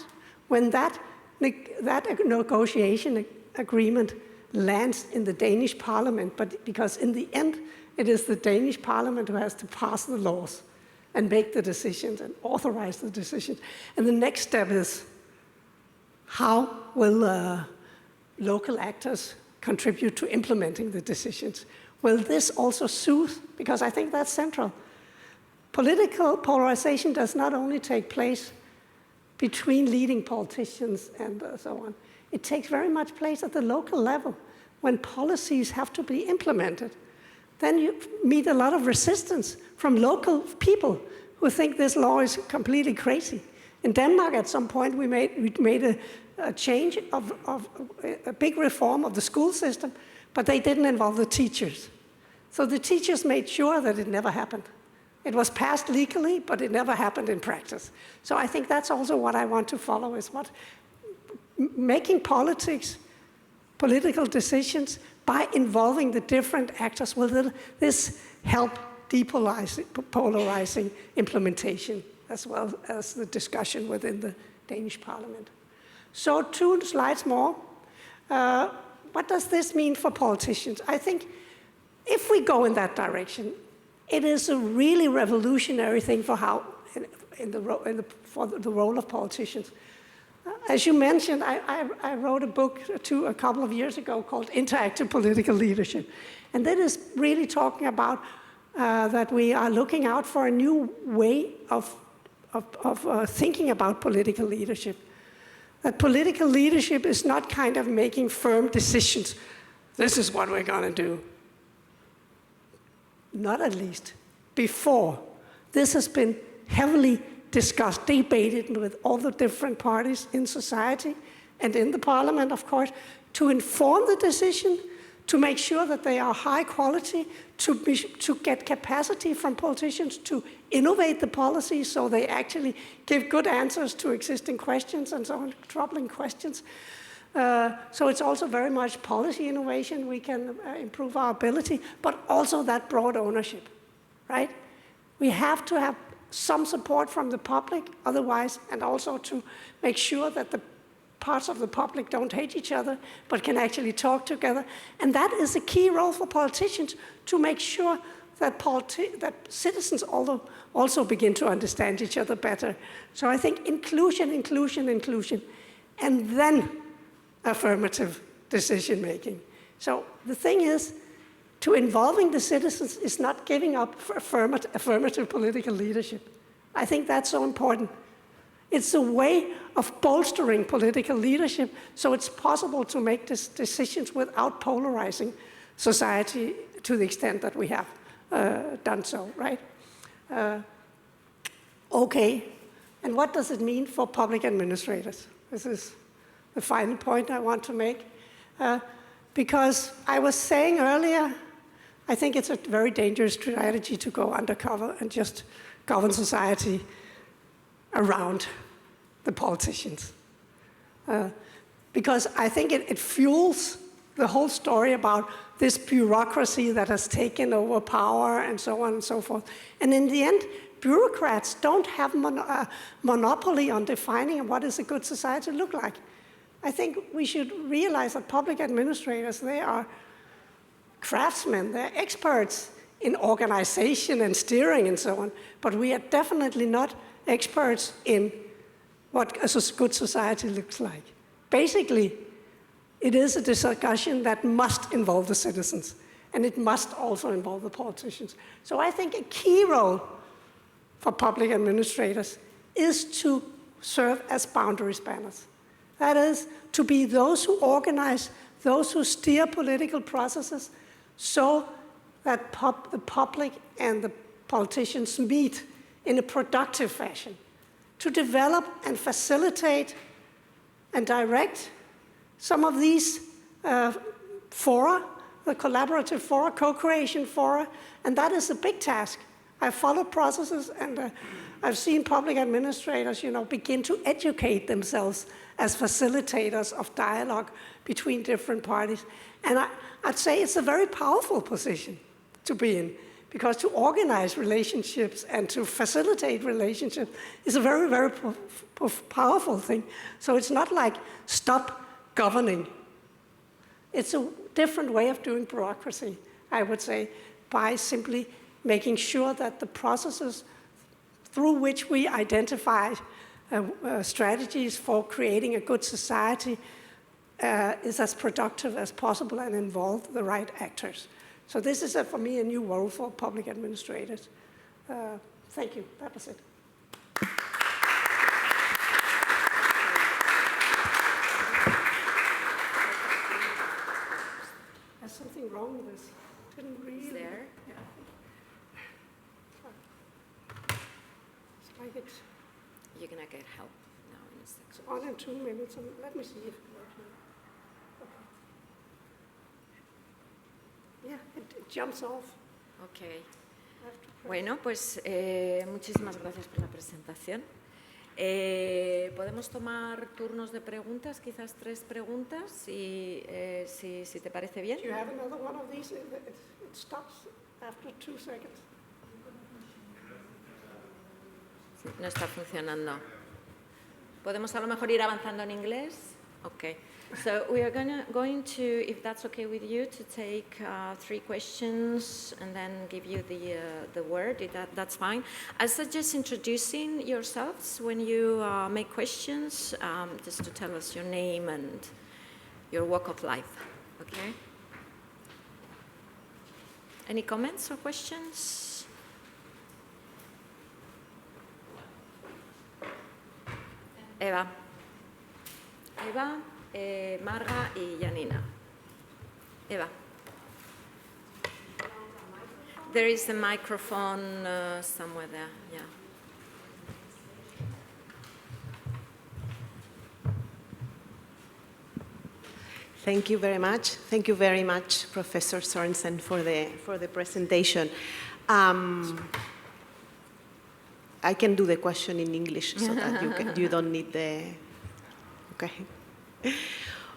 when that negotiation agreement lands in the Danish parliament, but because in the end, it is the Danish parliament who has to pass the laws and make the decisions and authorize the decisions. And the next step is, how will local actors contribute to implementing the decisions? Will this also soothe? Because I think that's central. Political polarization does not only take place between leading politicians and so on. It takes very much place at the local level when policies have to be implemented. Then you meet a lot of resistance from local people who think this law is completely crazy. In Denmark, at some point, we made a change of a big reform of the school system, but they didn't involve the teachers. So the teachers made sure that it never happened. It was passed legally, but it never happened in practice. So I think that's also what I want to follow, is making political decisions by involving the different actors. Will this help depolarizing implementation, as well as the discussion within the Danish parliament? So 2 slides more. what does this mean for politicians? I think if we go in that direction, it is a really revolutionary thing for how, for the role of politicians. As you mentioned, I wrote a book a couple of years ago called Interactive Political Leadership. And that is really talking about that we are looking out for a new way of thinking about political leadership. That political leadership is not kind of making firm decisions. This is what we're going to do. Not at least before. This has been heavily discussed, debated with all the different parties in society and in the parliament, of course, to inform the decision, to make sure that they are high quality, to get capacity from politicians to innovate the policy so they actually give good answers to existing questions and so on, troubling questions. So it's also very much policy innovation. We can improve our ability, but also that broad ownership, right? We have to have some support from the public, otherwise, and also to make sure that the parts of the public don't hate each other, but can actually talk together. And that is a key role for politicians, to make sure that, citizens also begin to understand each other better. So I think inclusion, inclusion, inclusion, and then affirmative decision-making. So the thing is, to involving the citizens is not giving up affirmative political leadership. I think that's so important. It's a way of bolstering political leadership so it's possible to make decisions without polarizing society to the extent that we have done so, right? Okay, and what does it mean for public administrators? This is the final point I want to make. Because I was saying earlier, I think it's a very dangerous strategy to go undercover and just govern society around the politicians. Because I think it fuels the whole story about this bureaucracy that has taken over power and so on and so forth. And in the end, bureaucrats don't have a monopoly on defining what does a good society look like. I think we should realize that public administrators, they are craftsmen, they're experts in organization and steering and so on, but we are definitely not experts in what a good society looks like. Basically, it is a discussion that must involve the citizens, and it must also involve the politicians. So I think a key role for public administrators is to serve as boundary spanners. That is, to be those who organize, those who steer political processes so that the public and the politicians meet in a productive fashion, to develop and facilitate and direct some of these fora, the collaborative fora, co-creation fora, and that is a big task. I've followed processes and I've seen public administrators, begin to educate themselves as facilitators of dialogue between different parties. And I'd say it's a very powerful position to be in, because to organize relationships and to facilitate relationships is a very, very powerful thing. So it's not like stop governing. It's a different way of doing bureaucracy, I would say, by simply making sure that the processes through which we identify strategies for creating a good society is as productive as possible and involve the right actors. So this is, for me, a new role for public administrators. Thank you. That was it. There's something wrong with this. Didn't really. Is there? Yeah. It's like it's. You're gonna get help now in a second. It's on in 2 minutes. Let me see if it works now. Yeah, it jumps off. Okay. Bueno, pues muchísimas gracias por la presentación. Podemos tomar turnos de preguntas, quizás 3 preguntas, si te parece bien. Do you have another one of these? It stops after 2 seconds. No está funcionando. ¿Podemos a lo mejor ir avanzando en inglés? Okay. So we are going to, if that's okay with you, to take 3 questions and then give you the word, if that's fine. I suggest introducing yourselves when you make questions, just to tell us your name and your walk of life, okay? Any comments or questions? Eva. Marga y Yanina. Eva. There is a microphone somewhere there, yeah. Thank you very much. Thank you very much, Professor Sorensen, for the presentation. I can do the question in English so that you don't need the... Okay.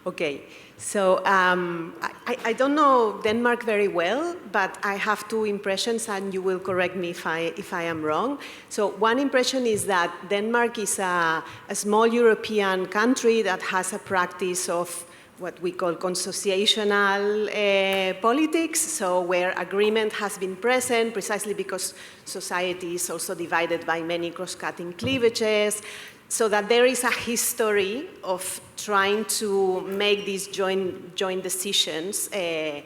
Okay. So I don't know Denmark very well, but I have 2 impressions, and you will correct me if I am wrong. So one impression is that Denmark is a small European country that has a practice of what we call consociational politics, so where agreement has been present precisely because society is also divided by many cross-cutting cleavages, so that there is a history of trying to make these joint decisions in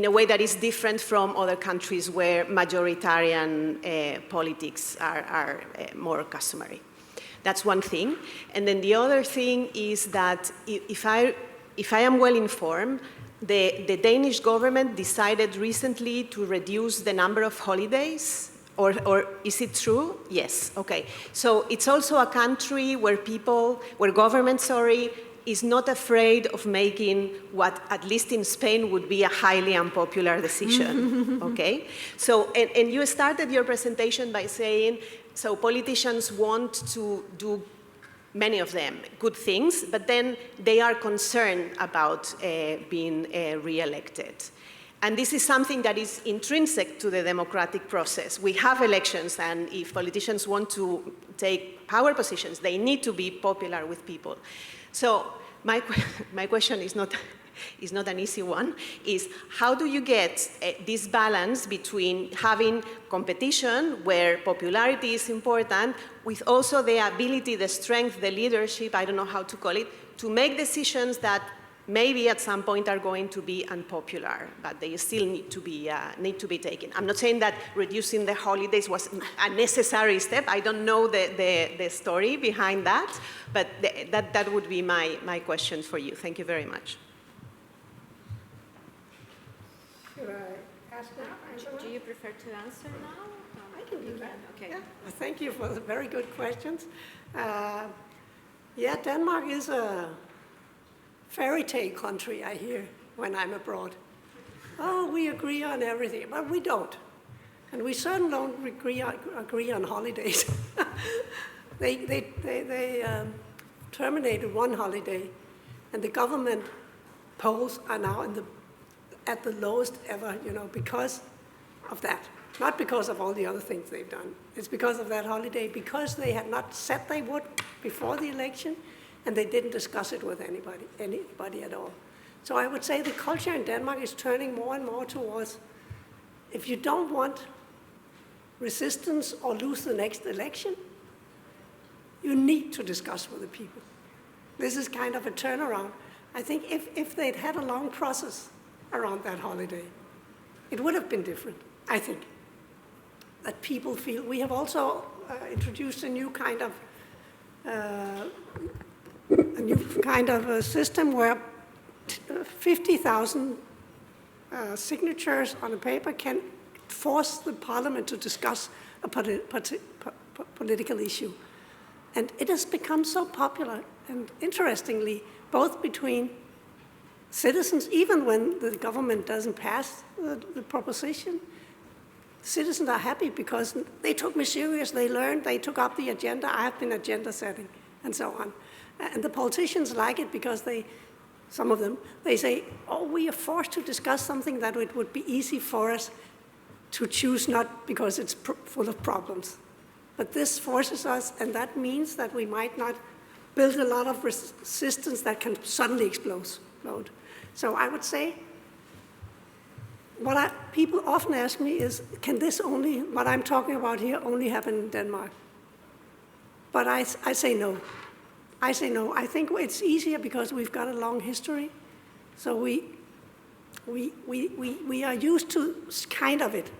a way that is different from other countries where majoritarian politics are more customary. That's one thing. And then the other thing is that if I am well informed, the Danish government decided recently to reduce the number of holidays. Or is it true? Yes, okay. So it's also a country where government, is not afraid of making what, at least in Spain, would be a highly unpopular decision, okay? So, and you started your presentation by saying, so politicians want to do, many of them, good things, but then they are concerned about being re-elected. And this is something that is intrinsic to the democratic process. We have elections, and if politicians want to take power positions, they need to be popular with people. So my question is not an easy one, is how do you get this balance between having competition, where popularity is important, with also the ability, the strength, the leadership, I don't know how to call it, to make decisions that maybe at some point are going to be unpopular, but they still need to be taken. I'm not saying that reducing the holidays was a necessary step. I don't know the story behind that, but that would be my question for you. Thank you very much. Should I ask now? Do you prefer to answer now? I can do that. Okay. Yeah. Thank you for the very good questions. Yeah, Denmark is a fairy tale country, I hear, when I'm abroad. Oh, we agree on everything, but we don't. And we certainly don't agree on holidays. They terminated one holiday, and the government polls are now at the lowest ever, because of that. Not because of all the other things they've done. It's because of that holiday, because they had not said they would before the election, and they didn't discuss it with anybody at all. So I would say the culture in Denmark is turning more and more towards, if you don't want resistance or lose the next election, you need to discuss with the people. This is kind of a turnaround. I think if they'd had a long process around that holiday, it would have been different, I think. That people feel, we have also introduced a new kind of a system where 50,000 signatures on a paper can force the parliament to discuss a political issue. And it has become so popular, and interestingly, both between citizens, even when the government doesn't pass the proposition, citizens are happy because they took me serious, they learned, they took up the agenda, I have been agenda setting, and so on. And the politicians like it because some of them, they say, oh, we are forced to discuss something that it would be easy for us to choose, not because it's full of problems. But this forces us, and that means that we might not build a lot of resistance that can suddenly explode. So I would say, people often ask me is, can this only, what I'm talking about here, only happen in Denmark? But I say no. I say no. I think it's easier because we've got a long history. So we are used to kind of it.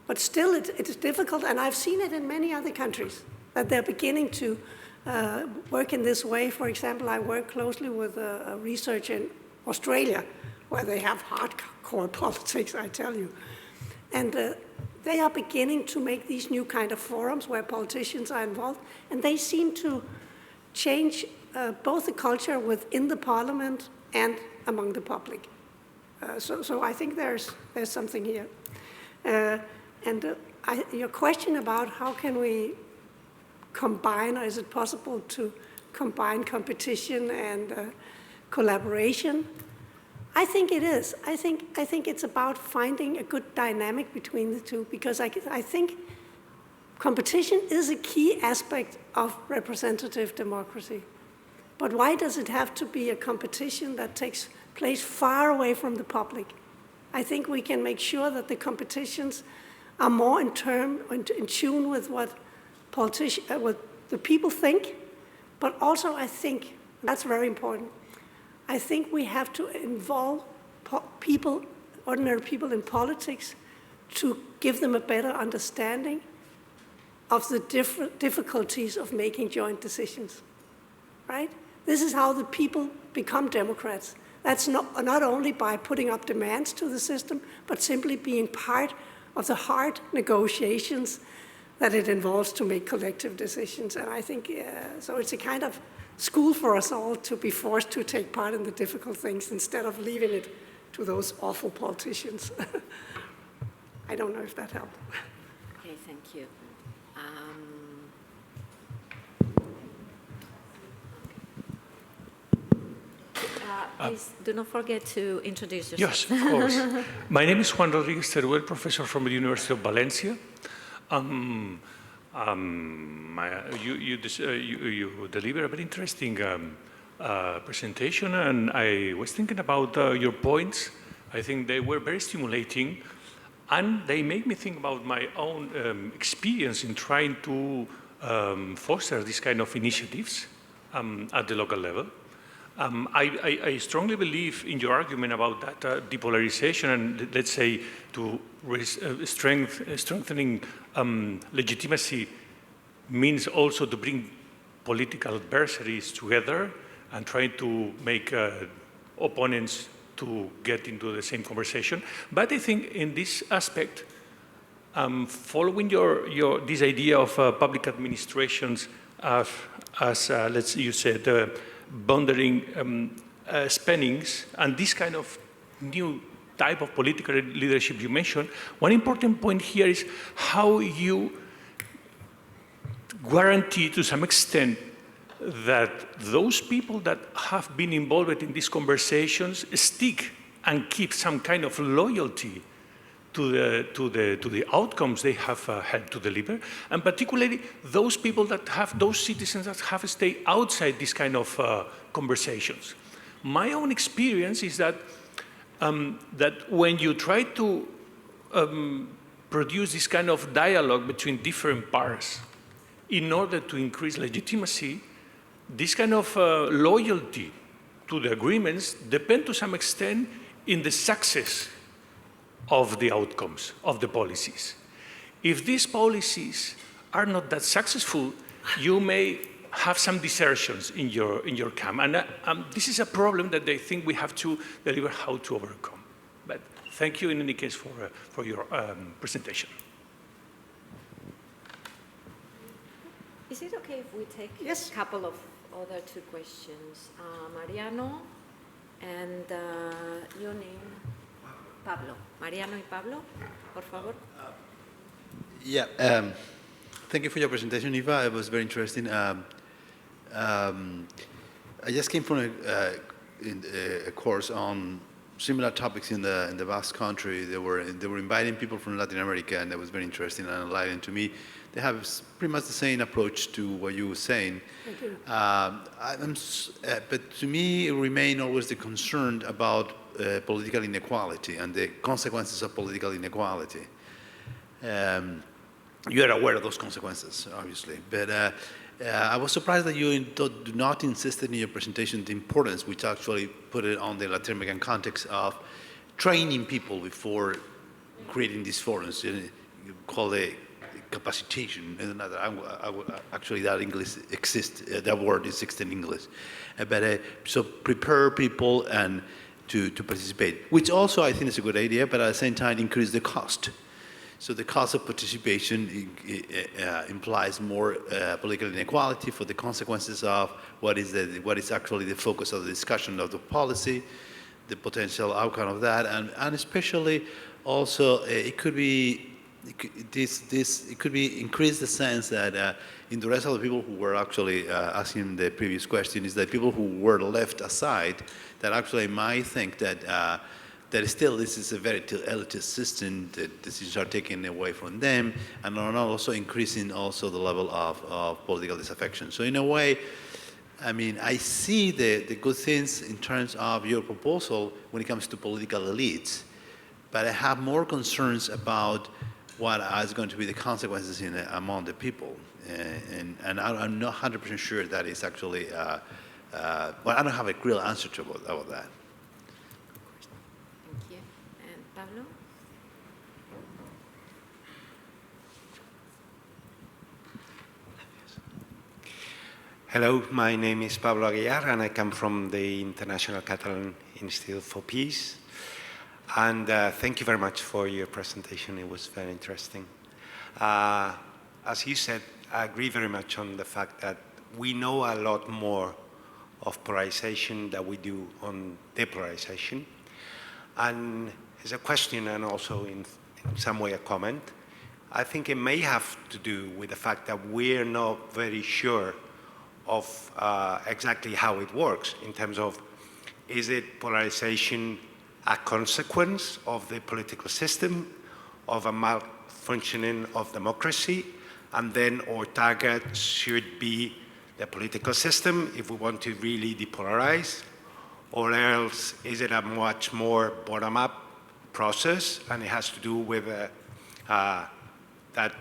But still, it's difficult, and I've seen it in many other countries, that they're beginning to work in this way. For example, I work closely with a research in Australia, where they have hardcore politics, I tell you. And they are beginning to make these new kind of forums where politicians are involved, and they seem to change both the culture within the parliament and among the public. So I think there's something here. Your question about how can we combine, or is it possible to combine competition and collaboration? I think it is. I think it's about finding a good dynamic between the two, because I think competition is a key aspect of representative democracy. But why does it have to be a competition that takes place far away from the public? I think we can make sure that the competitions are more in tune with what the people think, but also I think, that's very important, I think we have to involve ordinary people in politics to give them a better understanding of the different difficulties of making joint decisions, right? This is how the people become democrats. That's not only by putting up demands to the system, but simply being part of the hard negotiations that it involves to make collective decisions. And I think, so it's a kind of school for us all to be forced to take part in the difficult things instead of leaving it to those awful politicians. I don't know if that helped. Okay, thank you. Please do not forget to introduce yourself. Yes, of course. My name is Juan Rodriguez Teruel, professor from the University of Valencia. You deliver a very interesting presentation, and I was thinking about your points. I think they were very stimulating, and they made me think about my own experience in trying to foster this kind of initiatives at the local level. I strongly believe in your argument about that depolarization and, let's say, to strengthening legitimacy means also to bring political adversaries together and trying to make opponents to get into the same conversation. But I think in this aspect, following this idea of public administrations as you said, boundary spannings, and this kind of new type of political leadership you mentioned, one important point here is how you guarantee to some extent that those people that have been involved in these conversations stick and keep some kind of loyalty to the outcomes they have helped to deliver, and particularly those people that have, those citizens that have stayed outside these kind of conversations. My own experience is that that when you try to produce this kind of dialogue between different parts in order to increase legitimacy, this kind of loyalty to the agreements depend to some extent in the success of the outcomes of the policies. If these policies are not that successful, you may have some desertions in your camp. And this is a problem that I think we have to deliver how to overcome. But thank you in any case for your presentation. Is it okay if we take Yes. a couple of other two questions? Mariano and your name? Pablo. Mariano y Pablo, por favor. Yeah, thank you for your presentation, Eva. It was very interesting. I just came from a course on similar topics in the Basque Country. They were inviting people from Latin America, and that was very interesting and enlightening to me. They have pretty much the same approach to what you were saying. Thank you. But to me, it remained always the concern about political inequality and the consequences of political inequality. You are aware of those consequences, obviously, but I was surprised that you do not insisted in your presentation the importance, which actually put it on the Latin American context of training people before creating these forums. You call it capacitation. Actually, that English exists. That word exists in English. So prepare people and to participate, which also I think is a good idea, but at the same time increase the cost. So the cost of participation implies more political inequality for the consequences of what is actually the focus of the discussion of the policy, the potential outcome of that, and especially also it could increase the sense that in the rest of the people who were actually asking the previous question is that people who were left aside that actually might think that that still this is a very elitist system, that decisions are taken away from them, and are also increasing also the level of political disaffection. So in a way, I mean, I see the good things in terms of your proposal when it comes to political elites, but I have more concerns about what is going to be the consequences among the people. And I'm not 100% sure that is actually, well, I don't have a real answer to about that. Thank you. And Pablo? Hello, my name is Pablo Aguilar, and I come from the International Catalan Institute for Peace. And thank you very much for your presentation. It was very interesting. As you said, I agree very much on the fact that we know a lot more of polarization than we do on depolarization. And as a question and also in some way a comment, I think it may have to do with the fact that we're not very sure of exactly how it works in terms of, is it polarization a consequence of the political system, of a malfunctioning of democracy, and then our target should be the political system if we want to really depolarize, or else is it a much more bottom-up process, and it has to do with that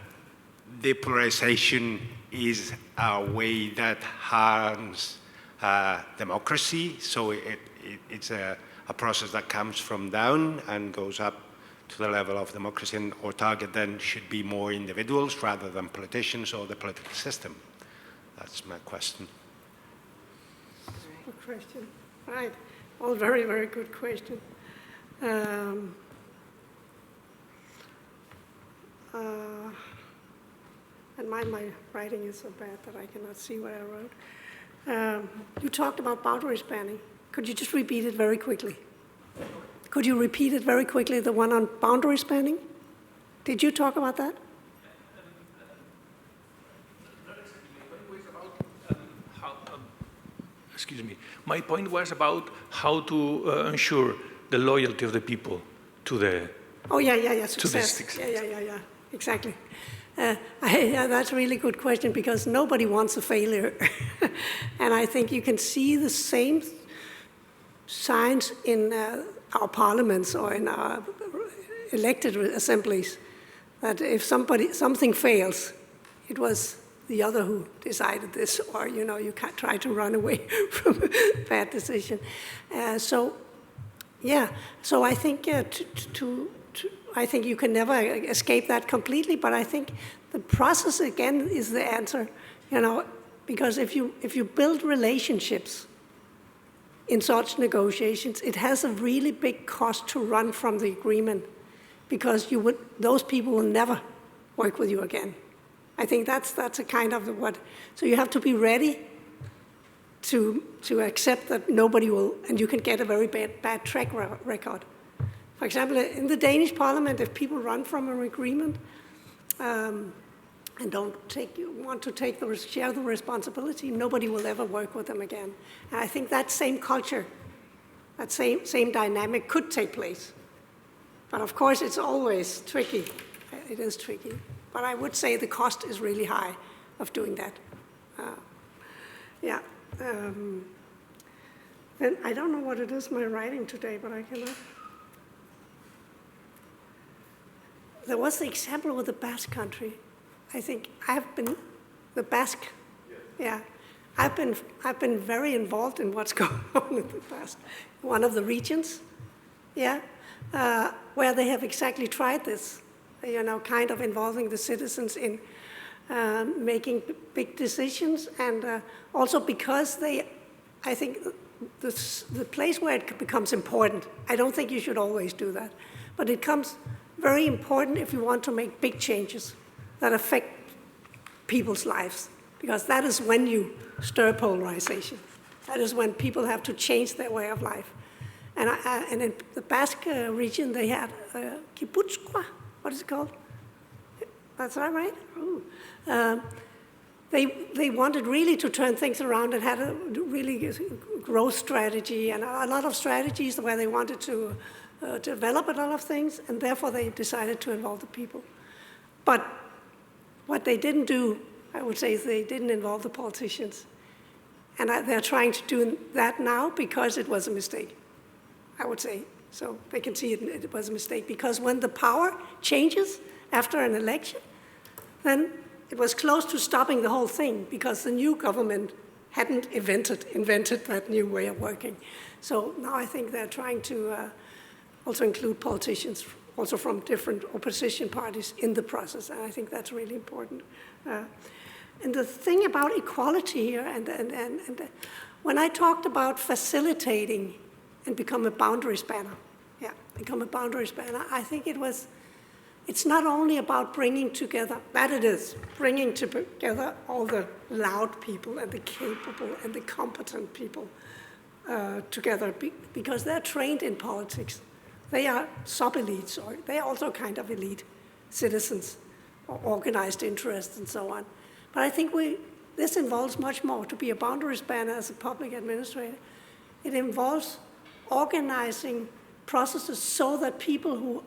depolarization is a way that harms democracy, so it's a process that comes from down and goes up to the level of democracy, and our target then should be more individuals rather than politicians or the political system. That's my question. Good question. Right. All very, very good question. And my writing is so bad that I cannot see what I wrote. You talked about boundary spanning. Could you just repeat it very quickly? Could you repeat it very quickly, the one on boundary spanning? Did you talk about that? Excuse me. My point was about how to ensure the loyalty of the people to the. Oh yeah, success. Yeah, exactly. Yeah, that's a really good question because nobody wants a failure, and I think you can see the same signs in our parliaments or in our elected assemblies, that if something fails, it was the other who decided this, or you can't try to run away from a bad decision. So I think I think you can never escape that completely, but I think the process again is the answer, because if you build relationships in such negotiations, it has a really big cost to run from the agreement, because those people will never work with you again. I think that's a kind of what. So you have to be ready to accept that nobody will, and you can get a very bad track record. For example, in the Danish Parliament, if people run from an agreement and don't want to share the responsibility, nobody will ever work with them again. And I think that same culture that same dynamic could take place. But of course, it's always tricky. It is tricky. But I would say the cost is really high of doing that. Yeah. Then I don't know what it is my writing today, but I cannot. There was the example with the Basque country. I think I've been, the Basque, yeah. I've been very involved in what's going on in the Basque. One of the regions, yeah, where they have exactly tried this, kind of involving the citizens in making big decisions, and also because I think the place where it becomes important, I don't think you should always do that, but it becomes very important if you want to make big changes that affect people's lives, because that is when you stir polarization. That is when people have to change their way of life. And in the Basque region, they had Gipuzkoa, what is it called? That's that right? They wanted really to turn things around and had a really growth strategy and a lot of strategies where they wanted to develop a lot of things, and therefore they decided to involve the people. But what they didn't do, I would say, is they didn't involve the politicians. And they're trying to do that now because it was a mistake, I would say. So they can see it was a mistake, because when the power changes after an election, then it was close to stopping the whole thing, because the new government hadn't invented that new way of working. So now I think they're trying to also include politicians, also from different opposition parties in the process, and I think that's really important. And the thing about equality here, and when I talked about facilitating and become a boundary spanner, I think it's not only about bringing together, that it is, bringing together all the loud people and the capable and the competent people together, because they're trained in politics. They are sub-elites, or they are also kind of elite citizens, or organized interests and so on. But I think this involves much more. To be a boundary spanner as a public administrator, it involves organizing processes so that people who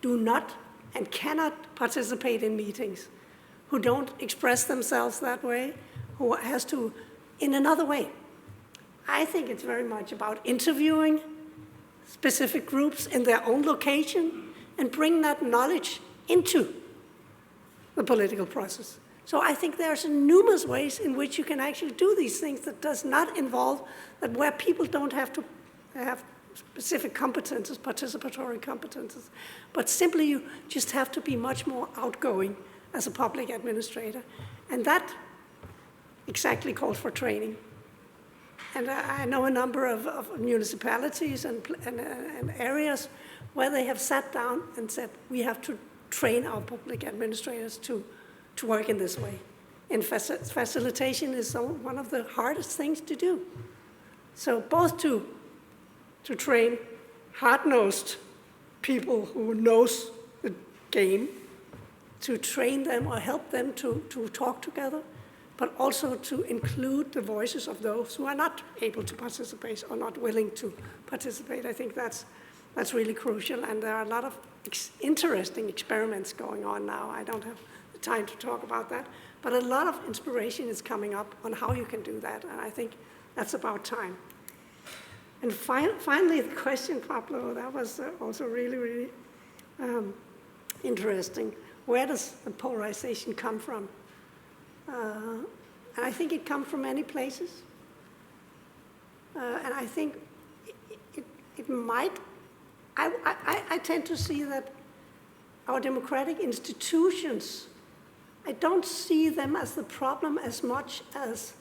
do not and cannot participate in meetings, who don't express themselves that way, who has to, in another way. I think it's very much about interviewing specific groups in their own location and bring that knowledge into the political process. So I think there's numerous ways in which you can actually do these things that does not involve, that where people don't have to have specific competences, participatory competences, but simply you just have to be much more outgoing as a public administrator. And that exactly calls for training. And I know a number of municipalities and areas where they have sat down and said, we have to train our public administrators to work in this way. And facilitation is one of the hardest things to do. So both to train hard-nosed people who knows the game, to train them or help them to talk together, but also to include the voices of those who are not able to participate or not willing to participate. I think that's really crucial, and there are a lot of interesting experiments going on now. I don't have the time to talk about that, but a lot of inspiration is coming up on how you can do that, and I think that's about time. And finally, the question, Pablo, that was also really, really interesting. Where does the polarization come from? And I think it comes from many places. And I think it might, I tend to see that our democratic institutions, I don't see them as the problem as much as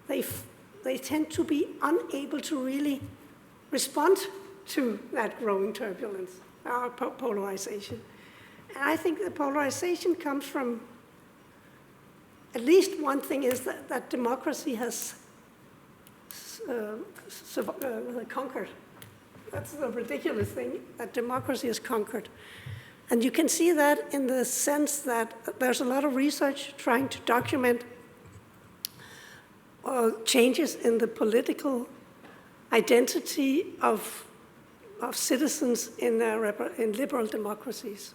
they tend to be unable to really respond to that growing turbulence, our polarization. And I think the polarization comes from, at least one thing is that democracy has conquered. That's the ridiculous thing, that democracy has conquered. And you can see that in the sense that there's a lot of research trying to document changes in the political identity of citizens in liberal democracies.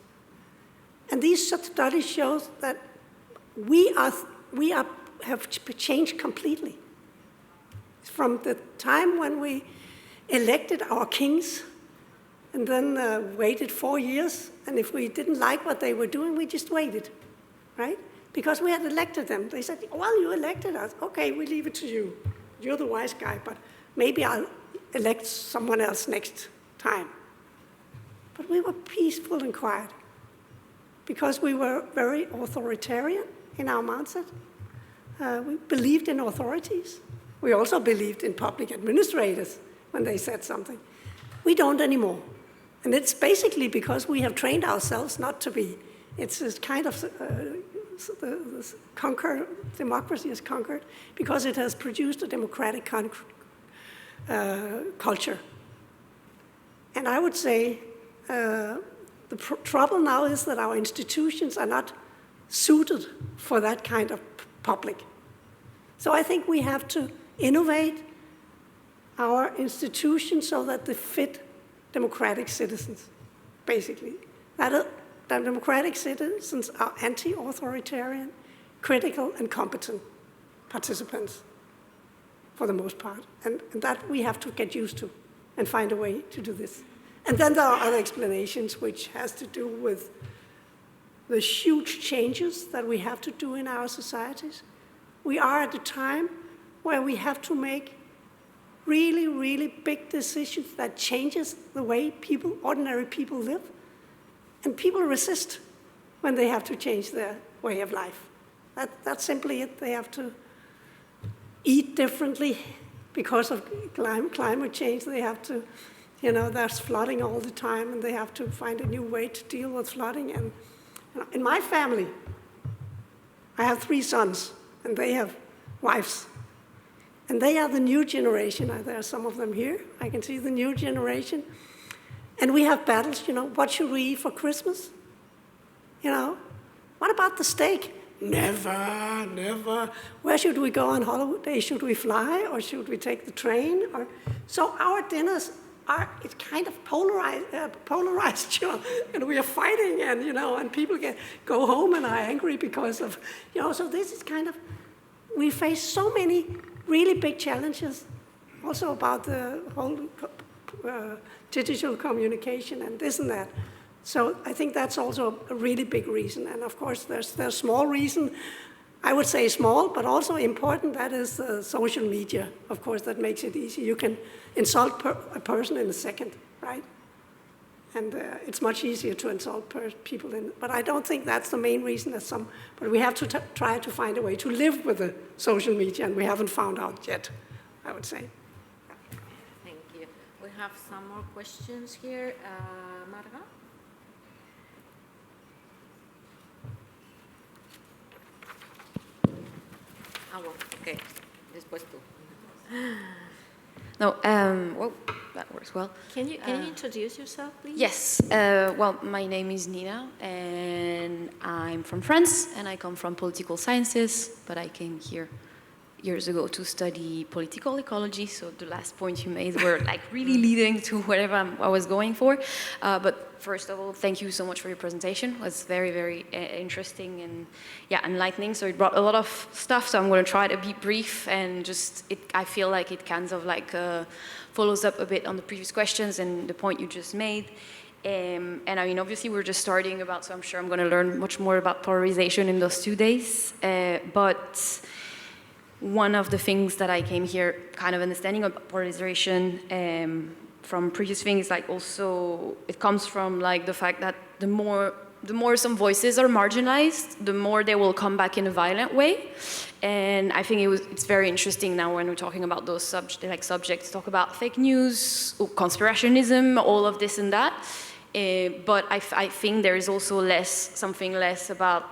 And these studies show that we have changed completely. From the time when we elected our kings and then waited 4 years, and if we didn't like what they were doing, we just waited, right? Because we had elected them. They said, well, you elected us. Okay, we leave it to you. You're the wise guy, but maybe I'll elect someone else next time. But we were peaceful and quiet because we were very authoritarian in our mindset. We believed in authorities. We also believed in public administrators when they said something. We don't anymore. And it's basically because we have trained ourselves not to be. It's this kind of democracy is conquered because it has produced a democratic culture. And I would say the trouble now is that our institutions are not suited for that kind of public. So I think we have to innovate our institutions so that they fit democratic citizens, basically. That democratic citizens are anti-authoritarian, critical, and competent participants, for the most part. And that we have to get used to and find a way to do this. And then there are other explanations which has to do with the huge changes that we have to do in our societies. We are at a time where we have to make really, really big decisions that changes the way ordinary people live. And people resist when they have to change their way of life. That's simply it. They have to eat differently because of climate change. They have to, there's flooding all the time, and they have to find a new way to deal with flooding. And in my family, I have 3 sons, and they have wives. And they are the new generation. There are some of them here. I can see the new generation. And we have battles, what should we eat for Christmas? What about the steak? Never, never. Where should we go on holiday? Should we fly or should we take the train? So our dinners it's kind of polarized, and we are fighting, and people go home and are angry because of, so this is kind of, we face so many really big challenges, also about the whole digital communication and this and that. So I think that's also a really big reason. And of course, there's a small reason, I would say small, but also important, that is social media. Of course, that makes it easy. You can insult a person in a second, right? And it's much easier to insult people. But I don't think that's the main reason. But we have to try to find a way to live with the social media, and we haven't found out yet, I would say. Thank you. We have some more questions here. Marga? Okay. Después tú. No, well, that works well. Can you introduce yourself, please? Yes. Well, my name is Nina, and I'm from France, and I come from political sciences, but I came here years ago to study political ecology, so the last point you made were like really leading to whatever I was going for. But first of all, thank you so much for your presentation. It was very, very interesting and enlightening. So it brought a lot of stuff, so I'm going to try to be brief and I feel like it kind of like follows up a bit on the previous questions and the point you just made. And I mean, obviously we're just starting so I'm sure I'm going to learn much more about polarization in those 2 days. But one of the things that I came here kind of understanding about polarization from previous things, like also it comes from like the fact that the more some voices are marginalized, the more they will come back in a violent way. And I think it's very interesting now when we're talking about those subjects, talk about fake news, conspirationism, all of this and that. But I think there is also something less about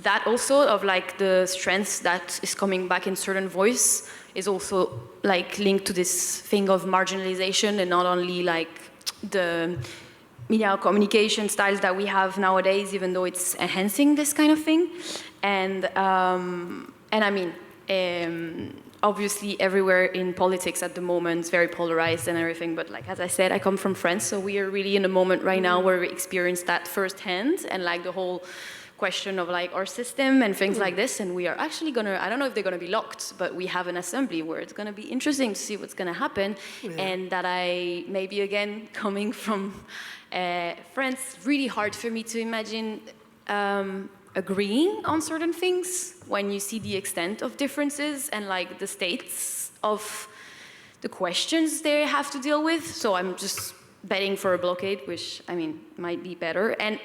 that also, of like the strength that is coming back in certain voice is also like linked to this thing of marginalization, and not only like the media communication styles that we have nowadays, even though it's enhancing this kind of thing. And I mean, obviously everywhere in politics at the moment, very polarized and everything, but like, as I said, I come from France, so we are really in a moment right now where we experience that firsthand, and like the whole question of like our system and things like this, and we are actually gonna, I don't know if they're gonna be locked, but we have an assembly where it's gonna be interesting to see what's gonna happen, and that I, maybe again, coming from France, really hard for me to imagine agreeing on certain things when you see the extent of differences and like the states of the questions they have to deal with. So I'm just betting for a blockade, which I mean might be better. And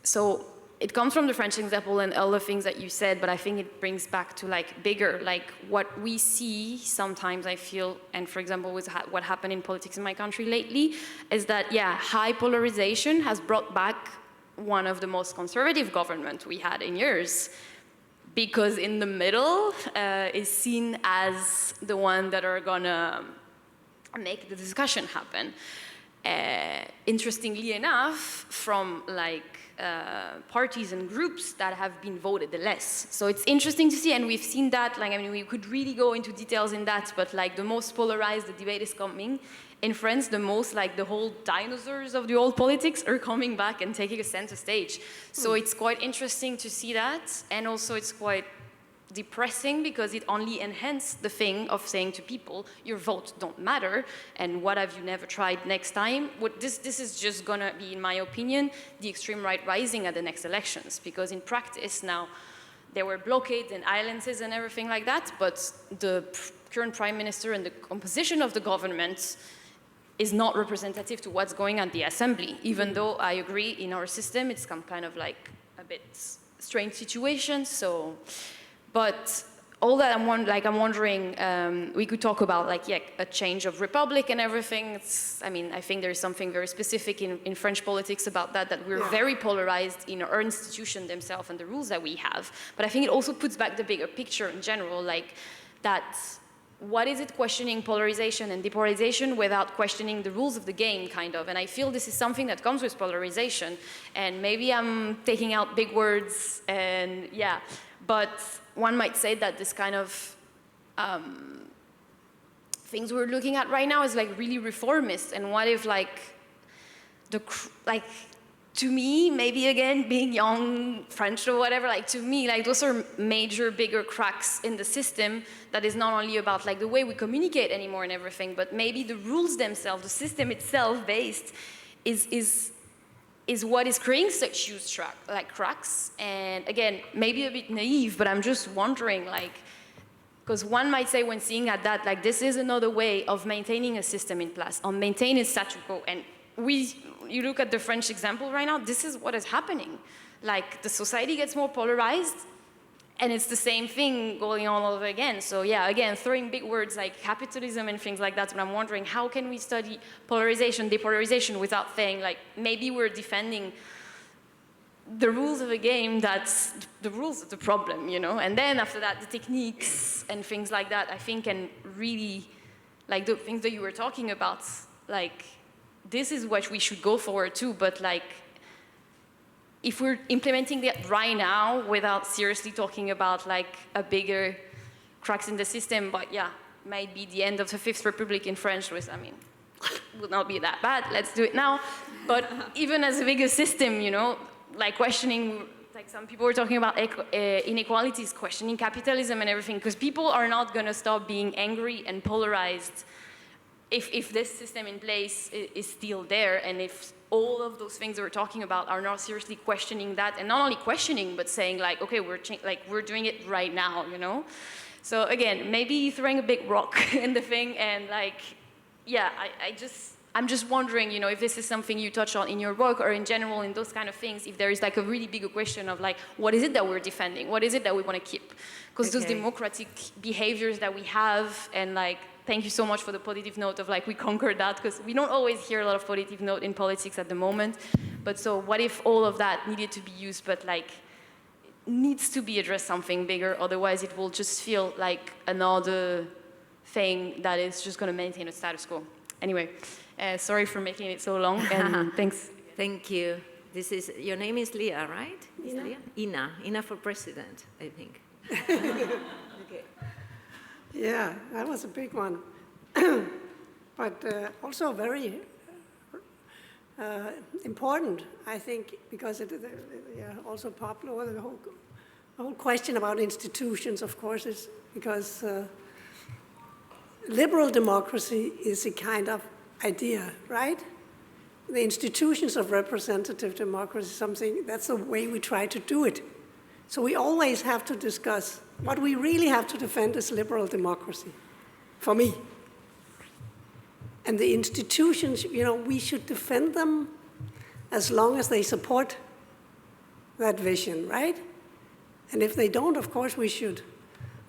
so it comes from the French example and all the things that you said, but I think it brings back to like bigger, like what we see sometimes, I feel, and for example with what happened in politics in my country lately, is that yeah, high polarization has brought back one of the most conservative governments we had in years, because in the middle is seen as the one that are gonna make the discussion happen. Interestingly enough, from like parties and groups that have been voted the less. So it's interesting to see, and we've seen that, like, I mean, we could really go into details in that, but like the most polarized the debate is coming. In France, the most, like the whole dinosaurs of the old politics are coming back and taking a center stage. So it's quite interesting to see that, and also it's quite depressing because it only enhances the thing of saying to people, your vote don't matter, and what have you never tried next time? This is just gonna be, in my opinion, the extreme right rising at the next elections, because in practice now, there were blockades and islands and everything like that, but the current prime minister and the composition of the government is not representative to what's going on at the assembly, even though I agree in our system, it's some kind of like a bit strange situation, so. But all that I'm wondering, we could talk about like, yeah, a change of republic and everything. I mean, I think there's something very specific in French politics about that we're very polarized in our institution themselves and the rules that we have. But I think it also puts back the bigger picture in general, like that, what is it questioning polarization and depolarization without questioning the rules of the game, kind of? And I feel this is something that comes with polarization. And maybe I'm taking out big words and yeah, but one might say that this kind of things we're looking at right now is like really reformist. And what if like, to me, maybe again, being young, French or whatever, like to me, like those are major, bigger cracks in the system that is not only about like the way we communicate anymore and everything, but maybe the rules themselves, the system itself based is what is creating such huge cracks. And again, maybe a bit naive, but I'm just wondering, like, because one might say when seeing at that, like this is another way of maintaining a system in place, on maintaining statu quo. And you look at the French example right now, this is what is happening. Like the society gets more polarized, and it's the same thing going on all over again. So yeah, again, throwing big words like capitalism and things like that, but I'm wondering how can we study polarization, depolarization without saying like, maybe we're defending the rules of a game that's the rules of the problem, you know? And then after that, the techniques and things like that, I think can really, like the things that you were talking about, like, this is what we should go forward to, but like, if we're implementing that right now without seriously talking about like a bigger cracks in the system, but yeah, might be the end of the Fifth Republic in French, which I mean, would not be that bad, let's do it now. But even as a bigger system, you know, like questioning, like some people were talking about inequalities, questioning capitalism and everything, because people are not gonna stop being angry and polarized if this system in place is still there, and if all of those things we're talking about are not seriously questioning that, and not only questioning, but saying like, okay, we're doing it right now, you know? So again, maybe throwing a big rock in the thing, and like, yeah, I'm just wondering, you know, if this is something you touch on in your work or in general in those kind of things, if there is like a really bigger question of like, what is it that we're defending? What is it that we want to keep? Because those democratic behaviors that we have, and like, thank you so much for the positive note of like, we conquered that, because we don't always hear a lot of positive note in politics at the moment. But so what if all of that needed to be used, but like, it needs to be addressed something bigger, otherwise it will just feel like another thing that is just going to maintain a status quo. Anyway, sorry for making it so long, and thanks. Thank you. Your name is Leah, right? Ina. Ina for president, I think. Okay. Yeah, that was a big one. But also very important, I think, because it also popular. The whole question about institutions, of course, is because liberal democracy is a kind of idea, right? The institutions of representative democracy, something, that's the way we try to do it. So we always have to discuss what we really have to defend is liberal democracy, for me. And the institutions, we should defend them as long as they support that vision, right? And if they don't, of course we should.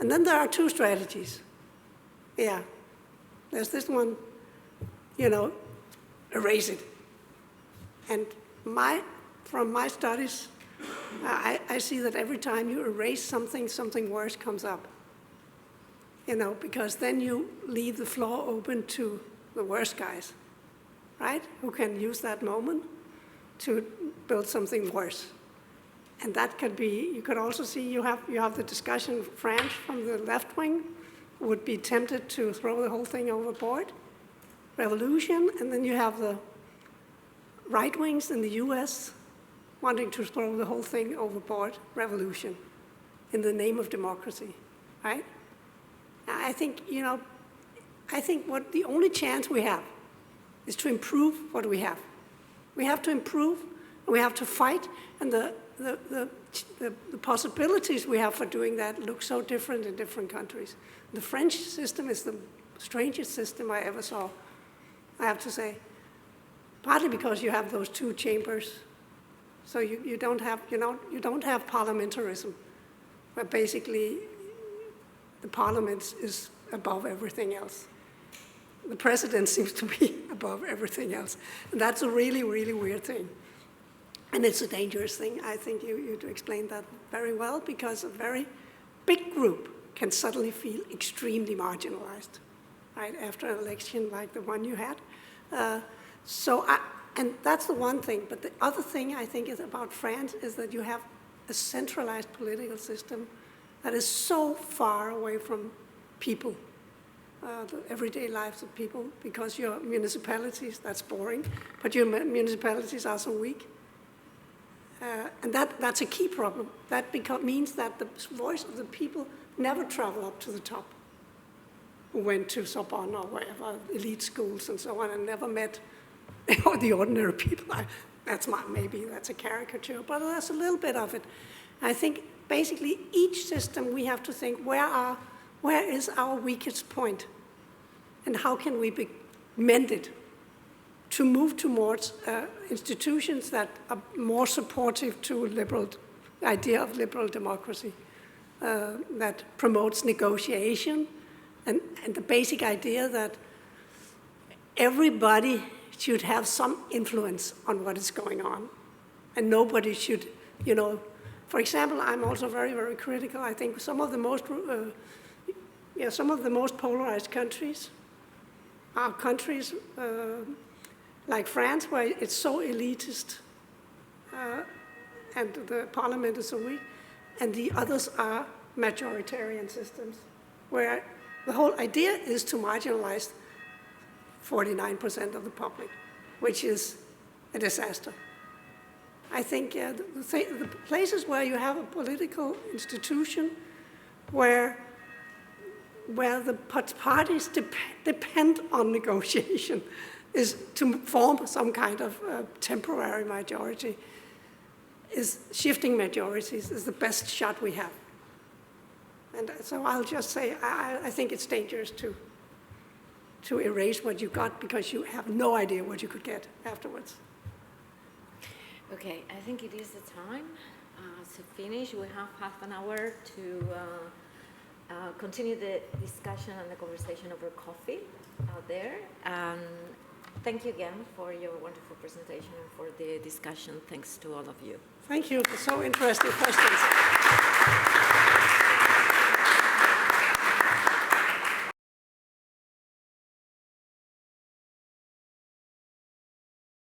And then there are two strategies. Yeah, there's this one, erase it. And from my studies, I see that every time you erase something, something worse comes up. Because then you leave the floor open to the worst guys, right? Who can use that moment to build something worse. And that could be, you could also see you have the discussion, France from the left wing would be tempted to throw the whole thing overboard, revolution, and then you have the right wings in the US wanting to throw the whole thing overboard, revolution, in the name of democracy, right? I think, what the only chance we have is to improve what we have. We have to improve, and we have to fight, and the possibilities we have for doing that look so different in different countries. The French system is the strangest system I ever saw, I have to say. Partly because you have those two chambers, so you don't have parliamentarism, where basically the parliament is above everything else. The president seems to be above everything else, and that's a really, really weird thing. And it's a dangerous thing. I think you explained that very well, because a very big group can suddenly feel extremely marginalized, right, after an election like the one you had. And that's the one thing. But the other thing I think is about France is that you have a centralized political system that is so far away from people, the everyday lives of people, because your municipalities, that's boring, but your municipalities are so weak. And that's a key problem. That means that the voice of the people never travel up to the top, who went to Sorbonne or wherever, elite schools and so on, and never met the ordinary people. Maybe that's a caricature, but there's a little bit of it. I think basically each system we have to think, where is our weakest point? And how can we be mended to move towards institutions that are more supportive to the idea of liberal democracy, that promotes negotiation, and the basic idea that everybody should have some influence on what is going on. And nobody should, for example, I'm also very, very critical. I think some of the most polarized countries are countries like France, where it's so elitist and the parliament is so weak, and the others are majoritarian systems, where the whole idea is to marginalize 49% of the public, which is a disaster. I think the places where you have a political institution where the parties depend on negotiation is to form some kind of temporary majority, is shifting majorities is the best shot we have. And so I'll just say, I think it's dangerous to erase what you got, because you have no idea what you could get afterwards. Okay, I think it is the time to finish. We have half an hour to continue the discussion and the conversation over coffee out there. Thank you again for your wonderful presentation and for the discussion. Thanks to all of you. Thank you for so interesting questions.